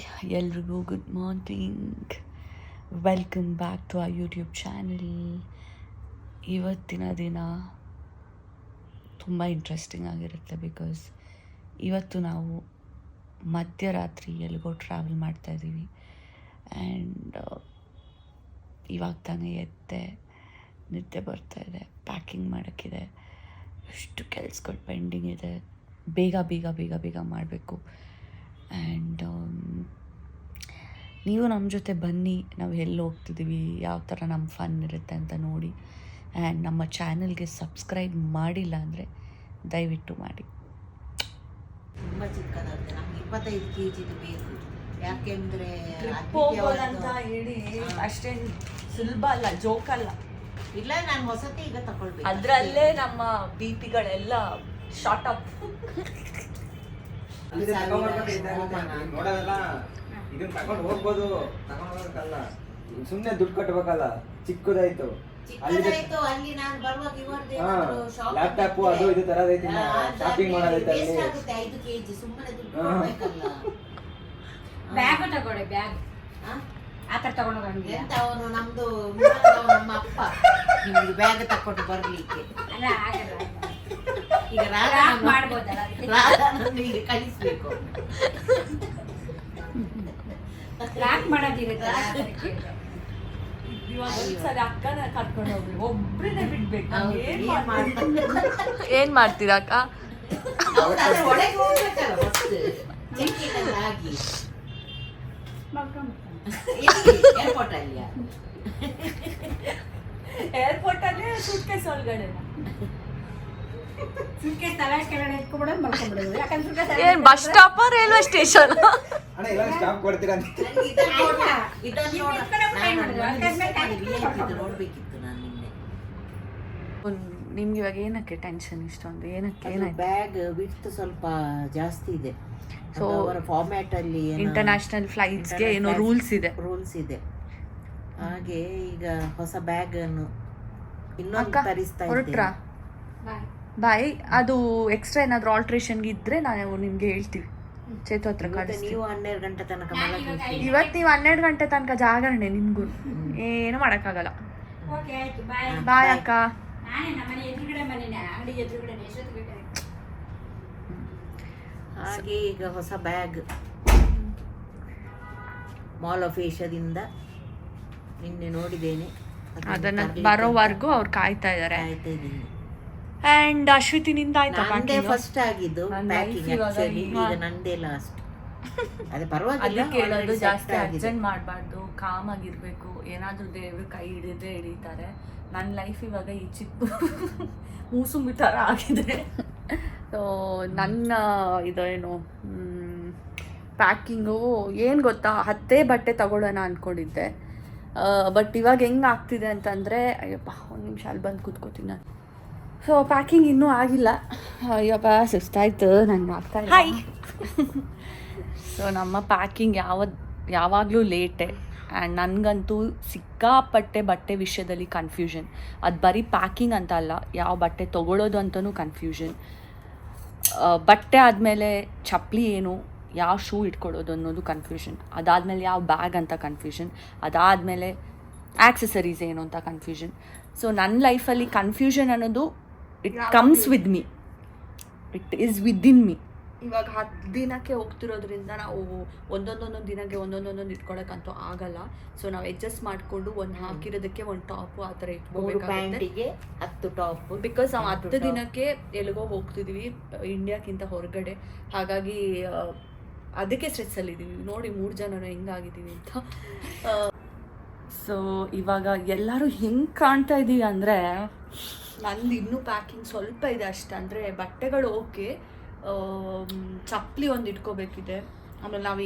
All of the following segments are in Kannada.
ಹಾಯ್ ಎಲ್ರಿಗೂ good morning. Welcome back to a YouTube channel. ಇವತ್ತಿನ ದಿನ ತುಂಬ ಇಂಟ್ರೆಸ್ಟಿಂಗ್ ಆಗಿರುತ್ತೆ ಬಿಕಾಸ್ ಇವತ್ತು ನಾವು ಮಧ್ಯರಾತ್ರಿ ಎಲ್ಲಿಗೋ ಟ್ರಾವೆಲ್ ಮಾಡ್ತಾಯಿದ್ದೀವಿ. ಆ್ಯಂಡ್ ಇವಾಗ ತಾನೇ ಎದ್ದೆ, ನಿದ್ದೆ ಬರ್ತಾಯಿದೆ, ಪ್ಯಾಕಿಂಗ್ ಮಾಡೋಕ್ಕಿದೆ, ಎಷ್ಟು ಕೆಲ್ಸಗಳು ಪೆಂಡಿಂಗ್ ಇದೆ, ಬೇಗ ಬೇಗ ಬೇಗ ಬೇಗ ಮಾಡಬೇಕು. ಆ್ಯಂಡ್ ನೀವು ನಮ್ಮ ಜೊತೆ ಬನ್ನಿ, ನಾವು ಎಲ್ಲಿ ಹೋಗ್ತಿದ್ದೀವಿ, ಯಾವ ಥರ ನಮ್ಮ ಫನ್ ಇರುತ್ತೆ ಅಂತ ನೋಡಿ. ಆ್ಯಂಡ್ ನಮ್ಮ ಚಾನಲ್ಗೆ ಸಬ್ಸ್ಕ್ರೈಬ್ ಮಾಡಿಲ್ಲ ಅಂದರೆ ದಯವಿಟ್ಟು ಮಾಡಿ. ತುಂಬ ಚಿಕ್ಕದಾಗುತ್ತೆ, ನಮ್ಗೆ 25 kg ಬೇಕು. ಯಾಕೆಂದರೆ ಹೋಗೋದಂತ ಹೇಳಿ ಅಷ್ಟೇನು ಸುಲಭ ಅಲ್ಲ, ಜೋಕ್ ಅಲ್ಲ. ಇಲ್ಲ, ನಾನು ಹೊಸತಿ ಈಗ ತಗೊಳ್ಬೇಕು. ಅದರಲ್ಲೇ ನಮ್ಮ ಬಿ ಪಿಗಳೆಲ್ಲ ಶಾರ್ಟ್ ಅಪ್. ನೋಡೋದಲ್ಲ, ಇದನ್ನ ತಗೊಂಡು ಹೋಗ್ಬೋದು, ತಗೊಂಡೋಗಲ್ಲ, ಸುಮ್ಮನೆ ದುಡ್ಡು ಕಟ್ಟಬೇಕಲ್ಲ. ಚಿಕ್ಕದಾಯ್ತು, ಅಲ್ಲಿ ನಾನು ಬರುವಾಗ ಲ್ಯಾಪ್ಟಾಪ್ ಅದು ಇದು ತರದೈತಿ, ಶಾಪಿಂಗ್ ಮಾಡೋದೈತೆ ಅಲ್ಲಿ. 5 kg ಸುಮ್ಮನೆ ದುಡ್ಡು ಕೊಡ್ಬೇಕಲ್ಲ. ಬ್ಯಾಗ್ ತಗೊಳ್ಳಿ, ಬ್ಯಾಗ್ ಆ ಥರ ತಗೊಂಡೋಗಂಗಿಲ್ಲ. ಎಂತ ಅವನು ನಮ್ದು ನಮ್ಮ ಅಪ್ಪ ನಿಮ್ಗೆ ಬ್ಯಾಗ್ ತಕೊಂಡು ಬರ್ಲಿಕ್ಕೆ ಅಲ್ಲ, ಆಗಲ್ಲ. ಈಗ ಮಾಡ್ಬೋದಲ್ಲ, ಈಗ ಕಳಿಸ್ಬೇಕು. ಲಾಕ್ ಮಾಡೋದಿರುತ್ತೆ. ಸರಿ, ಅಕ್ಕನ ಕರ್ಕೊಂಡು ಹೋಗ್ರಿ, ಒಬ್ರನ್ನೇ ಬಿಡ್ಬೇಕು. ಏನ್ ಏನ್ ಮಾಡ್ತೀರಾ ಅಕ್ಕ? ಒಳಗೆ ಹೋಗ್ಬೇಕಲ್ಲ ಫಸ್ಟ್ ಚೆಕ್ ಇನ್ ಆಗಿ. ಏರ್ಪೋರ್ಟ್ ಅಲ್ಲಿ ಏರ್ಪೋರ್ಟ್ ಅಲ್ಲೇ ಸೂಟ್ಕೇಸ್ ಒಳಗಡೆ ಸುಮ್ಕೆ ತಲೆ ಕೆಳಗಡೆ ಇಟ್ಕೊಂಡ್ಬಿಡೋದು, ಮಲ್ಕೊಂಡ್ಬಿಡೋದು. ಯಾಕಂದ್ರೆ ಏನ್ ಬಸ್ ಸ್ಟಾಪ್ ರೈಲ್ವೆ ಸ್ಟೇಷನ್? ಅಣ್ಣ ಎಲ್ಲ ಸ್ಟಾಪ್ ಕೊಡ್ತೀರಾ ಅಂತ. ನೋಡ್ಬೇಕಿತ್ತು ನಾನು ನಿನ್ನೆ. ನಿಮ್ಗೆ ಇವಾಗ ಏನಕ್ಕೆ ಟೆನ್ಷನ್ ಇಷ್ಟೊಂದು? ಏನಕ್ಕೆ ಏನಾಯ್ತು? ಬ್ಯಾಗ್ ವಿಡ್ತ್ ಸ್ವಲ್ಪ ಜಾಸ್ತಿ ಇದೆ. ಸೊ ಅವರ ಫಾರ್ಮ್ಯಾಟ್ ಅಲ್ಲಿ ಇಂಟರ್ನ್ಯಾಷನಲ್ ಫ್ಲೈಟ್ಸ್ಗೆ ಏನೋ ರೂಲ್ಸ್ ಇದೆ. ಹಾಗೆ ಈಗ ಹೊಸ ಬ್ಯಾಗ್ ಅನ್ನು ಇನ್ನೊಂದು ತರಿಸ್ತಾ ಹೊರಟ್ರಾ? ಬಾಯ್, ಅದು ಎಕ್ಸ್ಟ್ರಾ ಏನಾದ್ರು ಆಲ್ಟ್ರೇಷನ್ಗೆ ಇದ್ರೆ ನಾವು ನಿಮ್ಗೆ ಹೇಳ್ತೀವಿ. ಚೇತು ಹತ್ರ ಕಳಿಸ್ತೀವಿ. ನೀವು 12 ಗಂಟೆ ತನಕ ಇವತ್ತು ನೀವು 12 ಗಂಟೆ ತನಕ ಜಾಗರಣೆ, ನಿಮ್ಗೂ ಏನು ಮಾಡೋಕ್ಕಾಗಲ್ಲ. ಓಕೆ, ಆಯ್ತು, ಬಾಯ್. ಬಾಯ್ ಅಕ್ಕ. ನಾನೇ ನಮ್ಮ ಮನೆ ಎದುರುಗಡೆ ಮನೆನೇ, ಅಂಗಡಿ ಎದುರುಗಡೆ ಎಷ್ಟೊತ್ತಿಗೆ ಬೇಕಾದ್ರೆ. ಹಾಗೆ ಈಗ ಹೊಸ ಬ್ಯಾಗ್ ಮಾಲ್ ಆಫ್ ಏಷ್ಯಾದಿಂದ ನಿನ್ನೆ ನೋಡಿದ್ದೇನೆ. ಅದನ್ನ ಬರೋವರೆಗೂ ಅವ್ರು ಕಾಯ್ತಾ ಇದ್ದಾರೆ. ಆಯ್ತಾ ಇದ್ದೀನಿ. ಅಂಡ್ ಅಶ್ವಿತಿನಿಂದ ಆಯ್ತಾ? ನಂದೇ ಫಸ್ಟ್ ಆಗಿದ್ದು ಪ್ಯಾಕಿಂಗ್, ಆಕ್ಚುಲಿ ಈಗ ನಂದೇ ಲಾಸ್ಟ್. ಅದೇ ಪರವಾಗಿಲ್ಲ. ಅದಕ್ಕೆ ಹೇಳೋದು, ಜಾಸ್ತಿ ಅರ್ಜೆಂಟ್ ಮಾಡಬಾರ್ದು, ಕಾಮ್ ಆಗಿರ್ಬೇಕು. ಏನಾದರೂ ದೇವ್ರು ಕೈ ಹಿಡಿದ್ರೆ ಹಿಡಿತಾರೆ. ನನ್ನ ಲೈಫ್ ಇವಾಗ ಈ ಚಿಕ್ಕ ಮೂಸುಂಬಿ ಥರ ಆಗಿದೆ. ಸೊ ನನ್ನ ಇದೇನು ಪ್ಯಾಕಿಂಗು ಏನು ಗೊತ್ತಾ, 10 ಬಟ್ಟೆ ತಗೊಳ್ಳೋಣ ಅಂದ್ಕೊಂಡಿದ್ದೆ. ಬಟ್ ಇವಾಗ ಹೆಂಗೆ ಆಗ್ತಿದೆ ಅಂತಂದರೆ, ಅಯ್ಯಪ್ಪ ಒಂದು ನಿಮಿಷ ಅಲ್ಲಿ ಬಂದು ಕೂತ್ಕೋತೀನಿ ನಾನು. ಸೊ ಪ್ಯಾಕಿಂಗ್ ಇನ್ನೂ ಆಗಿಲ್ಲ. ಅಯ್ಯಪ್ಪ ಸುಸ್ತಾಯ್ತು, ನಂಗೆ ಆಗ್ತಾ ಇಲ್ಲ. ಸೊ ನಮ್ಮ ಪ್ಯಾಕಿಂಗ್ ಯಾವಾಗಲೂ ಲೇಟೇ. ಆ್ಯಂಡ್ ನನಗಂತೂ ಸಿಕ್ಕಾಪಟ್ಟೆ ಬಟ್ಟೆ ವಿಷಯದಲ್ಲಿ ಕನ್ಫ್ಯೂಷನ್. ಅದು ಬರೀ ಪ್ಯಾಕಿಂಗ್ ಅಂತ ಅಲ್ಲ, ಯಾವ ಬಟ್ಟೆ ತೊಗೊಳ್ಳೋದು ಅಂತಲೂ ಕನ್ಫ್ಯೂಷನ್. ಬಟ್ಟೆ ಆದಮೇಲೆ ಚಪ್ಪಲಿ ಏನು, ಯಾವ ಶೂ ಇಟ್ಕೊಳ್ಳೋದು ಅನ್ನೋದು ಕನ್ಫ್ಯೂಷನ್. ಅದಾದಮೇಲೆ ಯಾವ ಬ್ಯಾಗ್ ಅಂತ ಕನ್ಫ್ಯೂಷನ್. ಅದಾದಮೇಲೆ ಆಕ್ಸೆಸರೀಸ್ ಏನು ಅಂತ ಕನ್ಫ್ಯೂಷನ್. ಸೊ ನನ್ನ ಲೈಫಲ್ಲಿ ಕನ್ಫ್ಯೂಷನ್ ಅನ್ನೋದು it comes with me, it is within me. ಇವಾಗ 10 ದಿನಕ್ಕೆ ಹೋಗ್ತಿರೋದ್ರಿಂದ ನಾವು ಒಂದೊಂದೊಂದೊಂದು ದಿನಕ್ಕೆ ಒಂದೊಂದೊಂದೊಂದು ಇಟ್ಕೊಳಕ್ಕಂತೂ ಆಗಲ್ಲ. ಸೊ ನಾವು ಅಡ್ಜಸ್ಟ್ ಮಾಡಿಕೊಂಡು ಒಂದು ಹಾಕಿರೋದಕ್ಕೆ ಒಂದು ಟಾಪು ಆ ಥರ ಇಟ್ಕೋಬೇಕಾಗುತ್ತೆ. 10 ಟಾಪ್, ಬಿಕಾಸ್ ನಾವು 10 ದಿನಕ್ಕೆ ಎಲ್ಲಿಗೋ ಹೋಗ್ತಿದ್ದೀವಿ, ಇಂಡಿಯಾಕ್ಕಿಂತ ಹೊರಗಡೆ. ಹಾಗಾಗಿ ಅದಕ್ಕೆ ಸ್ಟ್ರೆಸ್ಸಲ್ಲಿದ್ದೀವಿ. ನೋಡಿ 3 ಜನರು ಹೆಂಗಾಗಿದ್ದೀವಿ ಅಂತ. ಸೊ ಇವಾಗ ಎಲ್ಲರೂ ಹೆಂಗೆ ಕಾಣ್ತಾ ಇದ್ದೀವಿ ಅಂದರೆ, ನಂದು ಇನ್ನೂ ಪ್ಯಾಕಿಂಗ್ ಸ್ವಲ್ಪ ಇದೆ ಅಷ್ಟೇ. ಅಂದರೆ ಬಟ್ಟೆಗಳು ಓಕೆ, ಚಪ್ಪಲಿ ಒಂದು ಇಟ್ಕೋಬೇಕಿದೆ. ಆಮೇಲೆ ನಾವು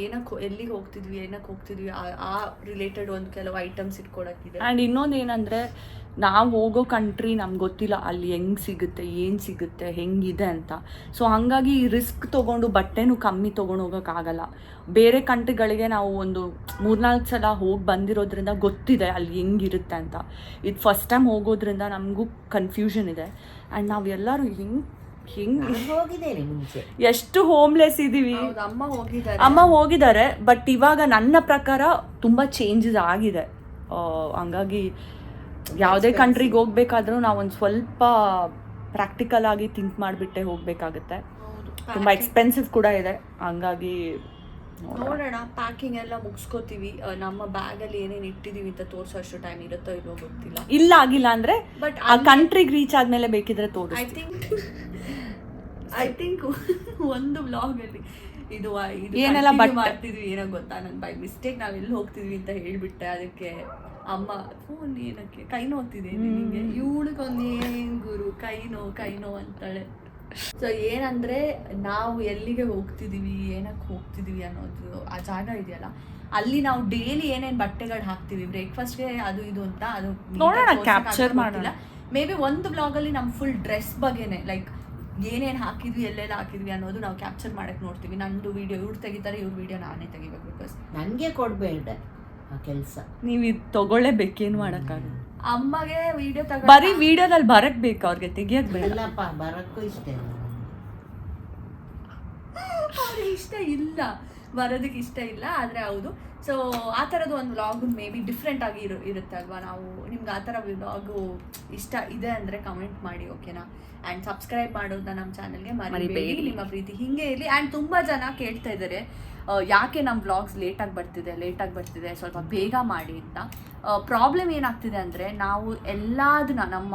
ಎಲ್ಲಿಗೆ ಹೋಗ್ತಿದ್ವಿ, ಏನಕ್ಕೆ ಹೋಗ್ತಿದ್ವಿ ಆ ರಿಲೇಟೆಡ್ ಒಂದು ಕೆಲವು ಐಟಮ್ಸ್ ಇಟ್ಕೊಳಕ್ಕಿದೆ. ಆ್ಯಂಡ್ ಇನ್ನೊಂದು ಏನಂದರೆ, ನಾವು ಹೋಗೋ ಕಂಟ್ರಿ ನಮ್ಗೆ ಗೊತ್ತಿಲ್ಲ ಅಲ್ಲಿ ಹೆಂಗೆ ಸಿಗುತ್ತೆ, ಏನು ಸಿಗುತ್ತೆ, ಹೆಂಗಿದೆ ಅಂತ. ಸೊ ಹಾಗಾಗಿ ರಿಸ್ಕ್ ತೊಗೊಂಡು ಬಟ್ಟೆನೂ ಕಮ್ಮಿ ತೊಗೊಂಡು ಹೋಗೋಕ್ಕಾಗಲ್ಲ. ಬೇರೆ ಕಂಟ್ರಿಗಳಿಗೆ ನಾವು ಒಂದು 3-4 ಸಲ ಹೋಗಿ ಬಂದಿರೋದ್ರಿಂದ ಗೊತ್ತಿದೆ ಅಲ್ಲಿ ಹೆಂಗಿರುತ್ತೆ ಅಂತ. ಇದು ಫಸ್ಟ್ ಟೈಮ್ ಹೋಗೋದ್ರಿಂದ ನಮಗೂ ಕನ್ಫ್ಯೂಷನ್ ಇದೆ. ಆ್ಯಂಡ್ ನಾವು ಎಲ್ಲರೂ ಹೆಂಗೆ ಹೋಗಿದ್ದೇನೆ ಮುಂಚೆ. ಎಷ್ಟು ಹೋಮ್ಲೆಸ್ ಇದೀವಿ. ಅಮ್ಮ ಹೋಗಿದ್ದಾರೆ, ಬಟ್ ಇವಾಗ ನನ್ನ ಪ್ರಕಾರ ತುಂಬಾ ಚೇಂಜಸ್ ಆಗಿದೆ. ಹಂಗಾಗಿ ಯಾವುದೇ ಕಂಟ್ರಿಗೆ ಹೋಗ್ಬೇಕಾದ್ರೂ ನಾವು ಒಂದು ಸ್ವಲ್ಪ ಪ್ರಾಕ್ಟಿಕಲ್ ಆಗಿ ಥಿಂಕ್ ಮಾಡಿಬಿಟ್ಟೆ ಹೋಗ್ಬೇಕಾಗುತ್ತೆ. ತುಂಬ ಎಕ್ಸ್ಪೆನ್ಸಿವ್ ಕೂಡ ಇದೆ. ಹಂಗಾಗಿ ನೋಡೋಣ, ಪ್ಯಾಕಿಂಗ್ ಎಲ್ಲ ಮುಗಿಸ್ಕೋತೀವಿ. ನಮ್ಮ ಬ್ಯಾಗಲ್ಲಿ ಏನೇನು ಇಟ್ಟಿದ್ದೀವಿ ಅಂತ ತೋರಿಸೋ ಅಷ್ಟು ಟೈಮ್ ಇರುತ್ತೋ ಇಲ್ಲೋ ಗೊತ್ತಿಲ್ಲ. ಇಲ್ಲ ಆಗಿಲ್ಲ ಅಂದರೆ ಬಟ್ ಆ ಕಂಟ್ರಿಗೆ ರೀಚ್ ಆದಮೇಲೆ ಬೇಕಿದ್ರೆ ತೋರಿಸಿ. ಐ ಥಿಂಕ್ ಒಂದು ವ್ಲಾಗಲ್ಲಿ ಇದು ಏನೆಲ್ಲ ಬಟ್ ಮಾಡ್ತಿದ್ವಿ ಏನೋ ಗೊತ್ತಾ, ನಾನು ಬೈ ಮಿಸ್ಟೇಕ್ ನಾವು ಎಲ್ಲಿ ಹೋಗ್ತಿದ್ವಿ ಅಂತ ಹೇಳ್ಬಿಟ್ಟೆ. ಅದಕ್ಕೆ ಅಮ್ಮ ಫೋನ್ ಏನಕ್ಕೆ ಕೈ ನೋಗ್ತಿದೆ ನಿಮಗೆ, ಇವಳಿಗೊಂದು ಏನು ಗುರು ಕೈ ನೋವು ಅಂತಾಳೆ. ಸೊ ಏನಂದರೆ ನಾವು ಎಲ್ಲಿಗೆ ಹೋಗ್ತಿದ್ದೀವಿ, ಏನಕ್ಕೆ ಹೋಗ್ತಿದ್ದೀವಿ ಅನ್ನೋದು ಆ ಜಾಗ ಇದೆಯಲ್ಲ, ಅಲ್ಲಿ ನಾವು ಡೈಲಿ ಏನೇನು ಬಟ್ಟೆಗಳು ಹಾಕ್ತೀವಿ ಬ್ರೇಕ್ಫಾಸ್ಟ್ಗೆ ಅದು ಇದು ಅಂತ, ಅದು ನೋಡೋಣ, ಕ್ಯಾಪ್ಚರ್ ಮಾಡೋಣ. ಮೇ ಬಿ ಒಂದು ಬ್ಲಾಗಲ್ಲಿ ನಮ್ಮ ಫುಲ್ ಡ್ರೆಸ್ ಬಗ್ಗೆನೇ, ಲೈಕ್ ಏನೇನು ಹಾಕಿದ್ವಿ ಎಲ್ಲೆಲ್ಲ ಹಾಕಿದ್ವಿ ಅನ್ನೋದು ನಾವು ಕ್ಯಾಪ್ಚರ್ ಮಾಡಕ್ಕೆ ನೋಡ್ತೀವಿ. ನಂದು ವಿಡಿಯೋ ಇವ್ರು ತೆಗಿತಾರೆ, ಇವ್ರ ವಿಡಿಯೋ ನಾನೇ ತೆಗಿಬೇಕು. ಬಿಕಾಸ್ ನನಗೆ ಕೊಡಬೇಡ ಆ ಕೆಲಸ, ನೀವು ಇದು ತಗೊಳ್ಳೇಬೇಕೇನು ಮಾಡೋಕ್ಕಾಗಲ್ಲ. ಅಮ್ಮಗೆ ವಿಡಿಯೋ ಬರೀ ವಿಡಿಯೋದಲ್ಲಿ ಬರಕ್ ಬೇಕು, ಅವ್ರಿಗೆ ತೆಗಿಯಕ್ ಬೇಡಪ್ಪ, ಬರಕ್ಕೂ ಇಷ್ಟ ಇಲ್ಲ. ಅವ್ರಿಗೆ ಇಷ್ಟ ಇಲ್ಲ, ಬರೋದಕ್ಕೆ ಇಷ್ಟ ಇಲ್ಲ. ಆದರೆ ಹೌದು, ಸೊ ಆ ಥರದ್ದು ಒಂದು ವ್ಲಾಗು ಮೇ ಬಿ ಡಿಫ್ರೆಂಟ್ ಆಗಿ ಇರುತ್ತೆ ಅಲ್ವಾ. ನಾವು ನಿಮ್ಗೆ ಆ ಥರ ವ್ಲಾಗು ಇಷ್ಟ ಇದೆ ಅಂದರೆ ಕಮೆಂಟ್ ಮಾಡಿ, ಓಕೆನಾ. ಆ್ಯಂಡ್ ಸಬ್ಸ್ಕ್ರೈಬ್ ಮಾಡೋದನ್ನ ನಮ್ಮ ಚಾನಲ್ಗೆ ಮರಿಬೇಡಿ. ನಿಮ್ಮ ಪ್ರೀತಿ ಹೀಗೆ ಇರಲಿ. ಆ್ಯಂಡ್ ತುಂಬ ಜನ ಕೇಳ್ತಾ ಇದ್ದಾರೆ ಯಾಕೆ ನಮ್ಮ ವ್ಲಾಗ್ಸ್ ಲೇಟಾಗಿ ಬರ್ತಿದೆ, ಸ್ವಲ್ಪ ಬೇಗ ಮಾಡಿ ಅಂತ. ಪ್ರಾಬ್ಲಮ್ ಏನಾಗ್ತಿದೆ ಅಂದರೆ ನಾವು ಎಲ್ಲದನ್ನ ನಮ್ಮ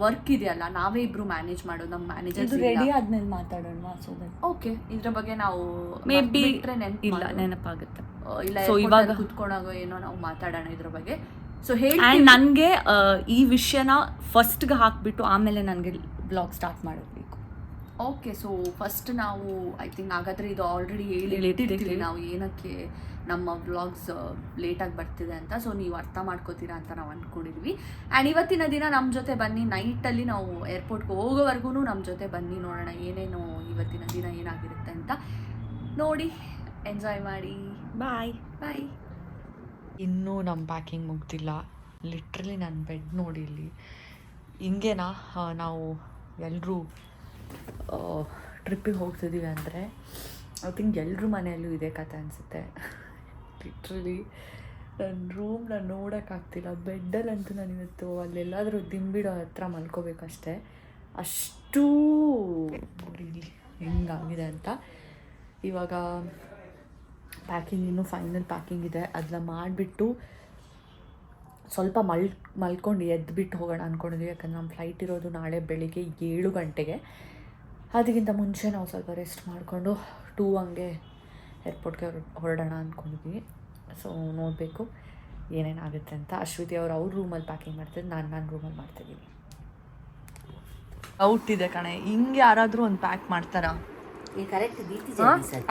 ವರ್ಕ್ ಇದೆಯಲ್ಲ ನಾವೇ ಇಬ್ರು ಮ್ಯಾನೇಜ್ ಮಾಡೋದು. ನಮ್ಮ ಮ್ಯಾನೇಜರ್ ರೆಡಿ ಆದ್ಮೇಲೆ ಮಾತಾಡೋಣ. ಓಕೆ, ಇದ್ರ ಬಗ್ಗೆ ನಾವು ಮೇ ಬಿ ನೆನಪಾಗುತ್ತೆ. ಇಲ್ಲ ಸೊ ಇವಾಗ ಕುತ್ಕೊಂಡಾಗೋ ಏನೋ ನಾವು ಮಾತಾಡೋಣ ಇದ್ರ ಬಗ್ಗೆ. ಸೊ ಹೇಳಿ, ನನಗೆ ಈ ವಿಷಯನ ಫಸ್ಟ್ಗೆ ಹಾಕ್ಬಿಟ್ಟು ಆಮೇಲೆ ನನಗೆ ವ್ಲಾಗ್ ಸ್ಟಾರ್ಟ್ ಮಾಡಬೇಕು. ಓಕೆ, ಸೊ ಫಸ್ಟ್ ನಾವು ಐ ಥಿಂಕ್ ಹಾಗಾದರೆ ಇದು ಆಲ್ರೆಡಿ ಹೇಳಿಟ್ಟಿರ್ತೀವಿ ನಾವು ಏನಕ್ಕೆ ನಮ್ಮ ವ್ಲಾಗ್ಸ್ ಲೇಟಾಗಿ ಬರ್ತಿದೆ ಅಂತ. ಸೊ ನೀವು ಅರ್ಥ ಮಾಡ್ಕೋತೀರಾ ಅಂತ ನಾವು ಅಂದ್ಕೊಂಡಿದ್ವಿ. ಆ್ಯಂಡ್ ಇವತ್ತಿನ ದಿನ ನಮ್ಮ ಜೊತೆ ಬನ್ನಿ, ನೈಟಲ್ಲಿ ನಾವು ಏರ್ಪೋರ್ಟ್ಗೆ ಹೋಗೋವರೆಗೂ ನಮ್ಮ ಜೊತೆ ಬನ್ನಿ, ನೋಡೋಣ ಏನೇನು ಇವತ್ತಿನ ದಿನ ಏನಾಗಿರುತ್ತೆ ಅಂತ ನೋಡಿ, ಎಂಜಾಯ್ ಮಾಡಿ. ಬಾಯ್. ಇನ್ನೂ ನಮ್ಮ ಪ್ಯಾಕಿಂಗ್ ಮುಗ್ದಿಲ್ಲ. ಲಿಟ್ರಲಿ ನನ್ನ ಬೆಡ್ ನೋಡಿ ಇಲ್ಲಿ ಹಿಂಗೇನಾ. ನಾವು ಎಲ್ಲರೂ ಟ್ರಿಪ್ಪಿಗೆ ಹೋಗ್ತಿದ್ದೀವಿ ಅಂದರೆ ಐ ಥಿಂಕ್ ಎಲ್ಲರೂ ಮನೆಯಲ್ಲೂ ಇದೇ ಕಥೆ ಅನಿಸುತ್ತೆ. ಲಿಟ್ರಲಿ ನನ್ನ ರೂಮ್ನ ನೋಡೋಕ್ಕಾಗ್ತಿಲ್ಲ. ಬೆಡ್ಡಲ್ಲಂತೂ ನಾನು ಇವತ್ತು ಅಲ್ಲೆಲ್ಲಾದರೂ ದಿಂಬಿಡೋ ಹತ್ರ ಮಲ್ಕೋಬೇಕಷ್ಟೆ, ಅಷ್ಟೂ ನೋಡಿ ಇಲ್ಲಿ ಹೆಂಗಾಗಿದೆ ಅಂತ. ಇವಾಗ ಪ್ಯಾಕಿಂಗ್ ಇನ್ನೂ ಫೈನಲ್ ಪ್ಯಾಕಿಂಗ್ ಇದೆ, ಅದನ್ನ ಮಾಡಿಬಿಟ್ಟು ಸ್ವಲ್ಪ ಮಲ್ಕೊಂಡು ಎದ್ದುಬಿಟ್ಟು ಹೋಗೋಣ ಅಂದ್ಕೊಂಡಿದ್ವಿ. ಯಾಕಂದರೆ ನಮ್ಮ ಫ್ಲೈಟ್ ಇರೋದು ನಾಳೆ ಬೆಳಿಗ್ಗೆ 7 ಗಂಟೆಗೆ. ಅದಕ್ಕಿಂತ ಮುಂಚೆ ನಾವು ಸ್ವಲ್ಪ ರೆಸ್ಟ್ ಮಾಡಿಕೊಂಡು 2 ಹಂಗೆ ಏರ್ಪೋರ್ಟ್ಗೆ ಹೊರಡೋಣ ಅಂದ್ಕೊಂಡಿದ್ವಿ. ಸೊ ನೋಡಬೇಕು ಏನೇನಾಗುತ್ತೆ ಅಂತ. ಅಶ್ವಿತಿ ಅವ್ರ ರೂಮಲ್ಲಿ ಪ್ಯಾಕಿಂಗ್ ಮಾಡ್ತಿದ್ದು, ನಾನು ರೂಮಲ್ಲಿ ಮಾಡ್ತಿದ್ದೀನಿ. ಔಟ್ ಇದೆ ಕಣೆ, ಹಿಂಗೆ ಯಾರಾದರೂ ಒಂದು ಪ್ಯಾಕ್ ಮಾಡ್ತಾರಾ?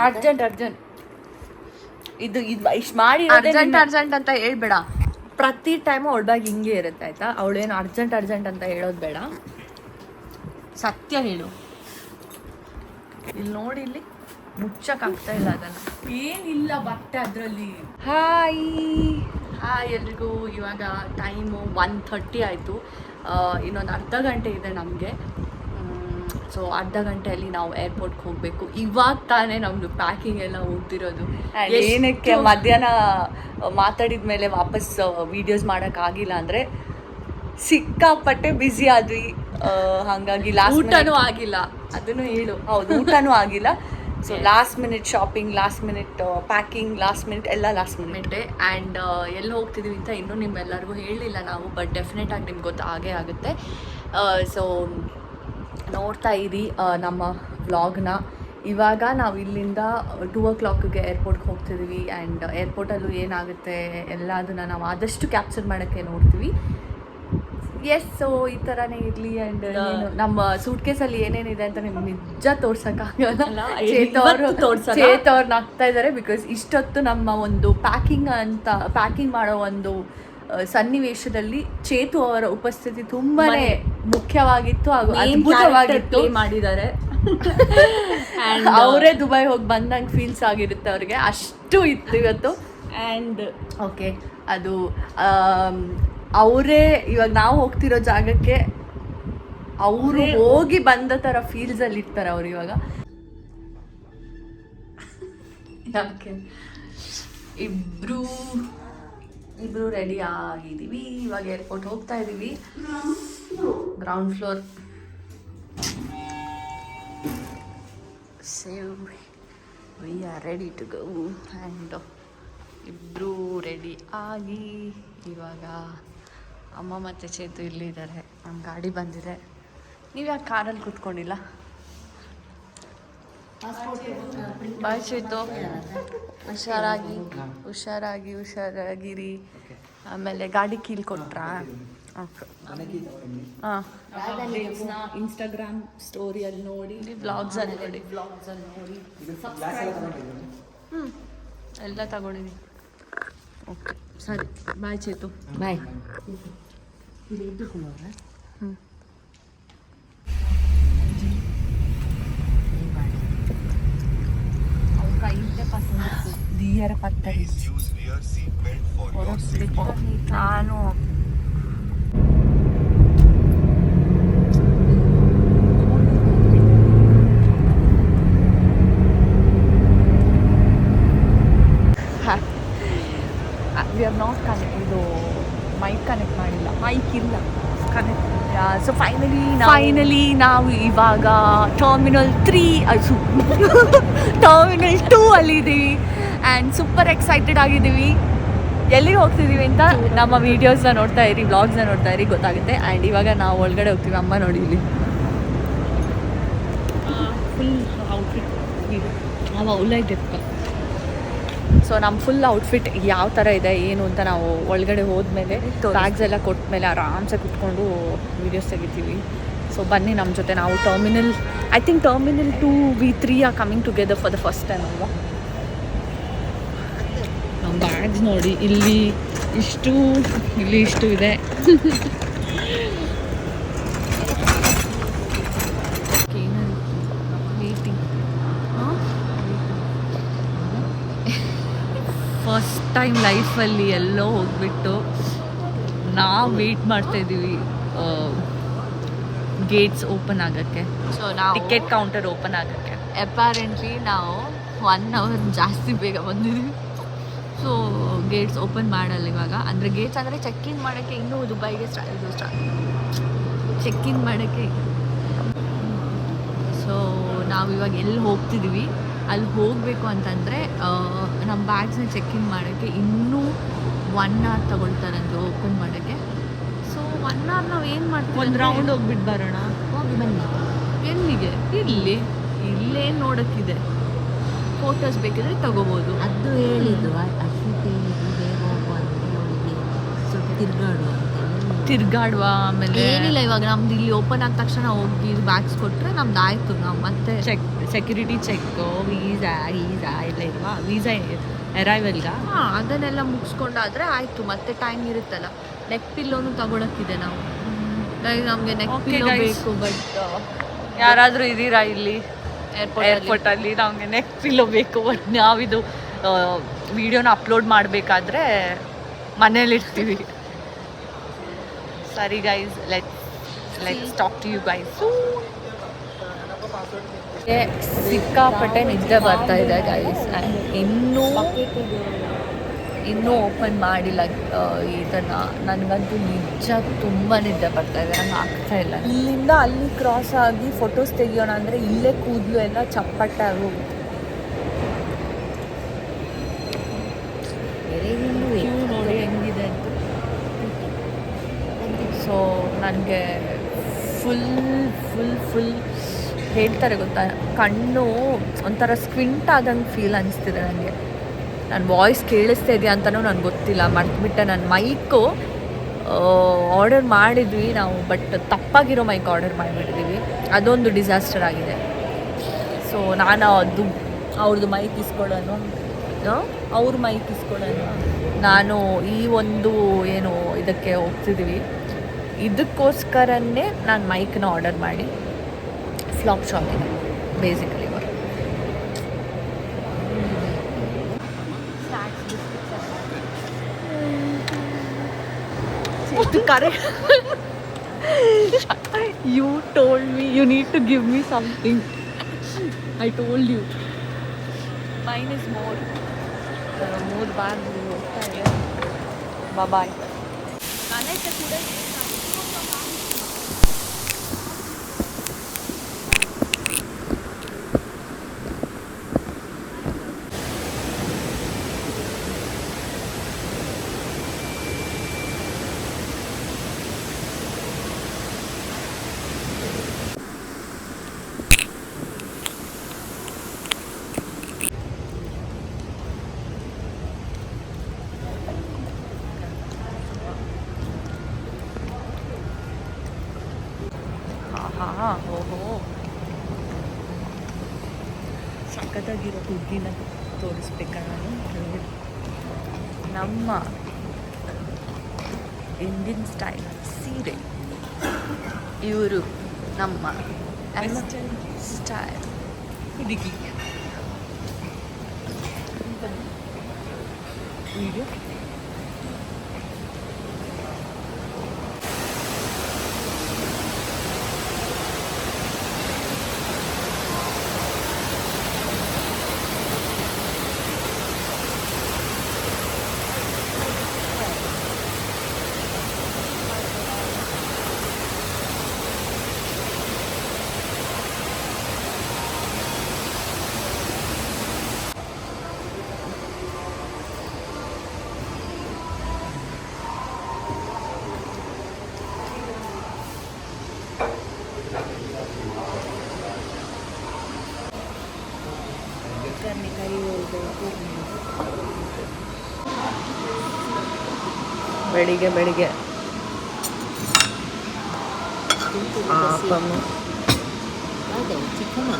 ಅರ್ಜೆಂಟ್ ಇದು ಇಷ್ಟು ಮಾಡಿ ಅರ್ಜೆಂಟ್ ಅಂತ ಹೇಳ್ಬೇಡ. ಪ್ರತಿ ಟೈಮು ಅವಳ ಬ್ಯಾಗ್ ಹಿಂಗೆ ಇರುತ್ತೆ ಆಯಿತಾ. ಅವಳೇನು ಅರ್ಜೆಂಟ್ ಅಂತ ಹೇಳೋದು ಬೇಡ, ಸತ್ಯ ಹೇಳು. ಇಲ್ಲಿ ನೋಡಿ, ಇಲ್ಲಿ ಮುಚ್ಚಕ್ಕಾಗ್ತಾ ಇಲ್ಲ ಅದನ್ನು, ಏನಿಲ್ಲ ಬಟ್ಟೆ ಅದರಲ್ಲಿ. ಹಾಯ್ ಎಲ್ರಿಗೂ. ಇವಾಗ ಟೈಮು 1:30 ಆಯಿತು. ಇನ್ನೊಂದು ಅರ್ಧ ಗಂಟೆ ಇದೆ ನಮಗೆ. ಸೊ ಅರ್ಧ ಗಂಟೆಯಲ್ಲಿ ನಾವು ಏರ್ಪೋರ್ಟ್ಗೆ ಹೋಗಬೇಕು. ಇವಾಗ ತಾನೇ ನಮ್ಮದು ಪ್ಯಾಕಿಂಗ್ ಎಲ್ಲ ಹೋಗ್ತಿರೋದು. ಏನಕ್ಕೆ ಮಧ್ಯಾಹ್ನ ಮಾತಾಡಿದ ಮೇಲೆ ವಾಪಸ್ ವೀಡಿಯೋಸ್ ಮಾಡೋಕ್ಕಾಗಿಲ್ಲ ಅಂದರೆ ಸಿಕ್ಕಾಪಟ್ಟೆ ಬ್ಯುಸಿ ಆದ್ವಿ. ಹಾಗಾಗಿ ಊಟನೂ ಆಗಿಲ್ಲ, ಅದನ್ನು ಹೇಳು. ಹೌದು, ಊಟನೂ ಆಗಿಲ್ಲ. So last minute shopping, last minute packing, last ಮಿನಿಟೇ. ಆ್ಯಂಡ್ ಎಲ್ಲಿ ಹೋಗ್ತಿದ್ದೀವಿ ಅಂತ ಇನ್ನೂ ನಿಮ್ಮೆಲ್ಲರಿಗೂ ಹೇಳಿಲ್ಲ ನಾವು, ಬಟ್ ಡೆಫಿನೆಟಾಗಿ ನಿಮ್ಗೆ ಗೊತ್ತಾಗೇ ಆಗುತ್ತೆ. ಸೊ ನೋಡ್ತಾ ಇರಿ ನಮ್ಮ ವ್ಲಾಗ್ನ. ಇವಾಗ ನಾವು ಇಲ್ಲಿಂದ 2 o'clockಗೆ ಏರ್ಪೋರ್ಟ್ಗೆ ಹೋಗ್ತಿದ್ದೀವಿ. ಆ್ಯಂಡ್ ಏರ್ಪೋರ್ಟಲ್ಲೂ ಏನಾಗುತ್ತೆ ಎಲ್ಲದನ್ನು ನಾವು ಆದಷ್ಟು ಕ್ಯಾಪ್ಚರ್ ಮಾಡೋಕ್ಕೆ ನೋಡ್ತೀವಿ. ಎಸ್, ಸೊ ಈ ಥರನೇ ಇರಲಿ. ಆ್ಯಂಡ್ ನಮ್ಮ ಸೂಟ್ ಕೇಸಲ್ಲಿ ಏನೇನಿದೆ ಅಂತ ನಿಮ್ಗೆ ನಿಜ ತೋರ್ಸೋಕ್ಕಾಗಲ್ಲ. ಚೇತ್ ಅವ್ರು ನಗ್ತಾ ಇದ್ದಾರೆ, ಬಿಕಾಸ್ ಇಷ್ಟೊತ್ತು ನಮ್ಮ ಒಂದು ಪ್ಯಾಕಿಂಗ್ ಮಾಡೋ ಒಂದು ಸನ್ನಿವೇಶದಲ್ಲಿ ಚೇತು ಅವರ ಉಪಸ್ಥಿತಿ ತುಂಬಾನೇ ಮುಖ್ಯವಾಗಿತ್ತು ಹಾಗೂ ಅದ್ಭುತವಾಗಿತ್ತು ಮಾಡಿದ್ದಾರೆ. ಅವರೇ ದುಬೈ ಹೋಗಿ ಬಂದಂಗೆ ಫೀಲ್ಸ್ ಆಗಿರುತ್ತೆ ಅವ್ರಿಗೆ, ಅಷ್ಟು ಇತ್ತು ಇವತ್ತು. ಆ್ಯಂಡ್ ಓಕೆ, ಅದು ಅವರೇ ಇವಾಗ ನಾವು ಹೋಗ್ತಿರೋ ಜಾಗಕ್ಕೆ ಅವರು ಹೋಗಿ ಬಂದ ಥರ ಫೀಲ್ಸಲ್ಲಿ ಇರ್ತಾರೆ ಅವ್ರು ಇವಾಗ. ಯಾಕೆ ಇಬ್ರು ರೆಡಿ ಆಗಿದ್ದೀವಿ. ಇವಾಗ ಏರ್ಪೋರ್ಟ್ ಹೋಗ್ತಾ ಇದ್ದೀವಿ. Ground floor. So we are ready to go and ಇಬ್ರು ರೆಡಿ ಆಗಿ ಇವಾಗ ಅಮ್ಮ ಮತ್ತು ಚೇತು ಇಲ್ಲಿದ್ದಾರೆ. ನಮ್ಮ ಗಾಡಿ ಬಂದಿದೆ. ನೀವು ಯಾಕೆ ಕಾರಲ್ಲಿ ಕೂತ್ಕೊಂಡಿಲ್ಲ? ಬಾಯ್ ಚೇತು, ಹುಷಾರಾಗಿರಿ. ಆಮೇಲೆ ಗಾಡಿ ಕೀಲ್ ಕೊಟ್ರಾ? ಹಾಂ, ಇನ್ಸ್ಟಾಗ್ರಾಮ್ ಸ್ಟೋರಿಯಲ್ಲಿ ನೋಡಿ, ಬ್ಲಾಗ್ಸಲ್ಲಿ ನೋಡಿ. ಎಲ್ಲ ತಗೊಂಡಿದ್ದೀನಿ. ಓಕೆ ಸರಿ, ಬಾಯ್ ಚೇತು. ಬಾಯ್. ದಿಯರ ಪತ್ತರಿ ನಾನು ವಿ ಆರ್ ನಾಟ್ ಕನೆಕ್ಟ್. ಇದು ಮೈಕ್ ಕನೆಕ್ಟ್ ಮಾಡಿಲ್ಲ, ಮೈಕ್ ಇಲ್ಲ ಕನೆಕ್ಟ್. ಸೊ ಫೈನಲಿ ನಾವು ಇವಾಗ ಟರ್ಮಿನಲ್ 3 ಟರ್ಮಿನಲ್ 2 ಅಲ್ಲಿದ್ದೀವಿ ಆ್ಯಂಡ್ ಸೂಪರ್ ಎಕ್ಸೈಟೆಡ್ ಆಗಿದ್ದೀವಿ. ಎಲ್ಲಿಗೆ ಹೋಗ್ತಿದ್ದೀವಿ ಅಂತ ನಮ್ಮ ವೀಡಿಯೋಸ್ನ ನೋಡ್ತಾ ಇರಿ, ವ್ಲಾಗ್ಸ್ನ ನೋಡ್ತಾ ಇರಿ, ಗೊತ್ತಾಗುತ್ತೆ. ಆ್ಯಂಡ್ ಇವಾಗ ನಾವು ಒಳಗಡೆ ಹೋಗ್ತೀವಿ. ಅಮ್ಮ ನೋಡಿ ಇಲ್ಲಿ ಫುಲ್ ಔಟ್ಫಿಟ್ ಅವ ಉಲ್ಲೈದೆಪ್ಪ. ಸೊ ನಮ್ಮ ಫುಲ್ ಔಟ್ಫಿಟ್ ಯಾವ ಥರ ಇದೆ ಏನು ಅಂತ ನಾವು ಒಳಗಡೆ ಹೋದ್ಮೇಲೆ ಬ್ಯಾಗ್ಸ್ ಎಲ್ಲ ಕೊಟ್ಮೇಲೆ ಆರಾಮ್ಸೆ ಕುತ್ಕೊಂಡು ವೀಡಿಯೋಸ್ ತೆಗಿತೀವಿ. ಸೊ ಬನ್ನಿ ನಮ್ಮ ಜೊತೆ. ನಾವು terminal 2 V3 are coming together for the first time ಅಲ್ವಾ. ನಮ್ಮ ಬ್ಯಾಗ್ಸ್ ನೋಡಿ, ಇಲ್ಲಿ ಇಷ್ಟು ಇದೆ. ಫಸ್ಟ್ ಟೈಮ್ ಲೈಫಲ್ಲಿ ಎಲ್ಲೋ ಹೋಗ್ಬಿಟ್ಟು ನಾವು ವೆಯ್ಟ್ ಮಾಡ್ತಾಯಿದ್ದೀವಿ ಗೇಟ್ಸ್ ಓಪನ್ ಆಗೋಕ್ಕೆ. ಸೊ ನಾವು ಟಿಕೆಟ್ ಕೌಂಟರ್ ಓಪನ್ ಆಗೋಕ್ಕೆ ಅಪ್ಯಾರೆಂಟ್ಲಿ ನಾವು 1 hour ಜಾಸ್ತಿ ಬೇಗ ಬಂದಿದ್ದೀವಿ. ಸೊ ಗೇಟ್ಸ್ ಓಪನ್ ಮಾಡಲ್ಲ ಇವಾಗ. ಅಂದರೆ ಗೇಟ್ಸ್ ಅಂದರೆ ಚೆಕ್ ಇನ್ ಮಾಡೋಕ್ಕೆ ಇನ್ನೂ ದುಬೈಗೆ ಚೆಕ್ ಇನ್ ಮಾಡೋಕ್ಕೆ. ಸೊ ನಾವು ಇವಾಗ ಎಲ್ಲಿ ಹೋಗ್ತಿದ್ದೀವಿ ಅಲ್ಲಿ ಹೋಗಬೇಕು ಅಂತಂದರೆ ನಮ್ಮ ಬ್ಯಾಗ್ಸ್ನ ಚೆಕ್ ಇನ್ ಮಾಡೋಕ್ಕೆ ಇನ್ನೂ 1 hour ತೊಗೊಳ್ತಾರಂತೆ ಓಪನ್ ಮಾಡೋಕ್ಕೆ. ಸೊ 1 hour ನಾವು ಏನು ಮಾಡ್ತೀವಿ, ಒಂದು ರೌಂಡ್ ಹೋಗ್ಬಿಟ್ಟು ಬರೋಣ. ಹೋಗಿ ಬನ್ನಿ. ಎಲ್ಲಿಗೆ? ಇಲ್ಲೇನು ನೋಡೋಕ್ಕಿದೆ, ಫೋಟೋಸ್ ಬೇಕಿದ್ರೆ ತಗೋಬೋದು. ಅದು ಹೇಳಿದ್ದು ಅಶ್ವಿತ್ ಹೇಳಿದ್ದು ಬೇಗ ಹೋಗುವ ಅಂತ ಅವಳಿಗೆ ಸ್ವಲ್ಪ ತಿರ್ಗಾಡುವ. ಆಮೇಲೆ ಏನಿಲ್ಲ, ಇವಾಗ ನಮ್ದು ಇಲ್ಲಿ ಓಪನ್ ಆದ ತಕ್ಷಣ ಹೋಗಿ ಬ್ಯಾಗ್ಸ್ ಕೊಟ್ಟರೆ ನಮ್ದು ಆಯಿತು. ನಾವು ಮತ್ತೆ ಸೆಕ್ಯೂರಿಟಿ ಚೆಕ್ಕು, ವೀಸಾ ಎಲ್ಲ ಇಲ್ವಾ, ವೀಸಾ ಅರೈವಲ್ಗೆ ಅದನ್ನೆಲ್ಲ ಮುಗಿಸ್ಕೊಂಡಾದರೆ ಆಯಿತು. ಮತ್ತೆ ಟೈಮ್ ಇರುತ್ತಲ್ಲ. ನೆಕ್ ಪಿಲ್ಲೋನು ತಗೊಳಕ್ಕಿದೆ ನಾವು. ನಮಗೆ ನೆಕ್ ಪಿಲ್ಲೋ ಬೇಕು. ಬಟ್ ಯಾರಾದರೂ ಇದ್ದೀರಾ ಇಲ್ಲಿ ಏರ್ಪೋರ್ಟಲ್ಲಿ? ನಮಗೆ ನೆಕ್ ಪಿಲ್ಲೋ ಬೇಕು. ಬಟ್ ನಾವಿದು ವಿಡಿಯೋನ ಅಪ್ಲೋಡ್ ಮಾಡಬೇಕಾದ್ರೆ ಮನೇಲಿರ್ತೀವಿ. ಸರಿ guys, let's talk to you guys. ಸಿಕ್ಕಾಪಟ್ಟೆ ನಿದ್ದೆ ಬರ್ತಾ ಇದೆ ಗೈಸ್. ಆ್ಯಂಡ್ ಇನ್ನೂ ಓಪನ್ ಮಾಡಿಲ್ಲ ಇದನ್ನು. ನನಗಂತೂ ನಿಜ ತುಂಬ ನಿದ್ದೆ ಬರ್ತಾ ಇದೆ, ನಂಗೆ ಆಗ್ತಾ ಇಲ್ಲ. ಇಲ್ಲಿಂದ ಅಲ್ಲಿ ಕ್ರಾಸ್ ಆಗಿ ಫೋಟೋಸ್ ತೆಗಿಯೋಣ ಅಂದರೆ ಇಲ್ಲೇ ಕೂದಲು ಎಲ್ಲ ಚಪ್ಪಟ್ಟೆ ಆಗೋಗುತ್ತೆ. ನೋಡಿ ಹೆಂಗಿದೆ ಅಂತ. ಸೊ ನನಗೆ ಫುಲ್ ಹೇಳ್ತಾರೆ ಗೊತ್ತಾ, ಕಣ್ಣು ಒಂಥರ ಸ್ಕ್ವಿಂಟ್ ಆದಂಗೆ ಫೀಲ್ ಅನಿಸ್ತಿದೆ ನನಗೆ. ನನ್ನ ವಾಯ್ಸ್ ಕೇಳಿಸ್ತಾ ಇದೆಯಾ ಅಂತಲೂ ನನಗೆ ಗೊತ್ತಿಲ್ಲ. ಮರ್ತುಬಿಟ್ಟೆ. ನನ್ನ ಮೈಕು ಆರ್ಡರ್ ಮಾಡಿದ್ವಿ ನಾವು, ಬಟ್ ತಪ್ಪಾಗಿರೋ ಮೈಕ್ ಆರ್ಡರ್ ಮಾಡಿಬಿಟ್ಟಿದ್ದೀವಿ. ಅದೊಂದು ಡಿಸಾಸ್ಟರ್ ಆಗಿದೆ. ಸೊ ನಾನು ಅವ್ರದ್ದು ಮೈಕ್ ಇಸ್ಕೊಳ್ಳೋನು, ಅವ್ರ ಮೈಕ್ ಇಸ್ಕೊಳ್ಳೋನು. ನಾನು ಈ ಒಂದು ಏನು ಇದಕ್ಕೆ ಹೋಗ್ತಿದ್ದೀವಿ, ಇದಕ್ಕೋಸ್ಕರನೇ ನಾನು ಮೈಕ್ನ ಆರ್ಡರ್ ಮಾಡಿ flop shopping basically. You told me you need to give me something. I told you. Mine is more. More bad. Okay. Bye bye. ಓಹೋ ಸಖತ್ತಾಗಿರೋ ಹುಡುಗಿನ ತೋರಿಸ್ಬೇಕಾ ನಾನು? ನಮ್ಮ ಇಂಡಿಯನ್ ಸ್ಟೈಲ್ ಸೀರೆ, ಇವರು ನಮ್ಮ ವೆಸ್ಟರ್ನ್ ಸ್ಟೈಲ್ ಹುಡುಗಿ. ವಿಡಿಯೋ ಬೆಳಿಗ್ಗೆ అదే చికెన్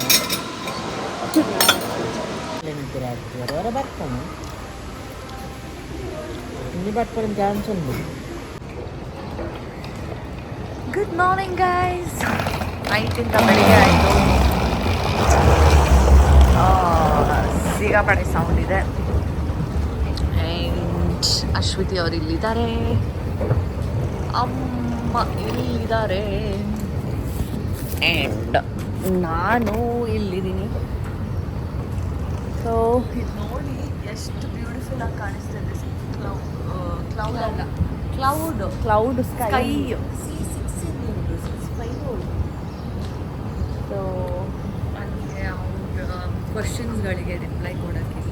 ఎవరో పట్టుకోము ఇన్ని పట్టుకోవడం ఛాన్స్ ఉంది. Good morning guys. ನೈಟಿಂದ ಬೆಳಿಗ್ಗೆ ಆಯಿತು. ಸಿಗಾಪಡೆ ಸೌಂಡ್ ಇದೆ. ಆ್ಯಂಡ್ ಅಶ್ವಿತಿ ಅವರು ಇಲ್ಲಿದ್ದಾರೆ, ಅಮ್ಮ ಇಲ್ಲಿದ್ದಾರೆ, ಆ್ಯಂಡ್ ನಾನು ಇಲ್ಲಿದ್ದೀನಿ. ಸೊ ಇದು ನೋಡಿ ಎಷ್ಟು ಬ್ಯೂಟಿಫುಲ್ ಆಗಿ ಕಾಣಿಸ್ತಿದೆ. ಕ್ಲೌಡ್ ಅಲ್ಲ, ಕ್ಲೌಡ್ ಸ್ಕೈ. ಸೊ ನನಗೆ ಅವ್ರ ಕ್ವಶನ್ಸ್ಗಳಿಗೆ ರಿಪ್ಲೈ ಕೊಡೋಕ್ಕಿಲ್ಲ.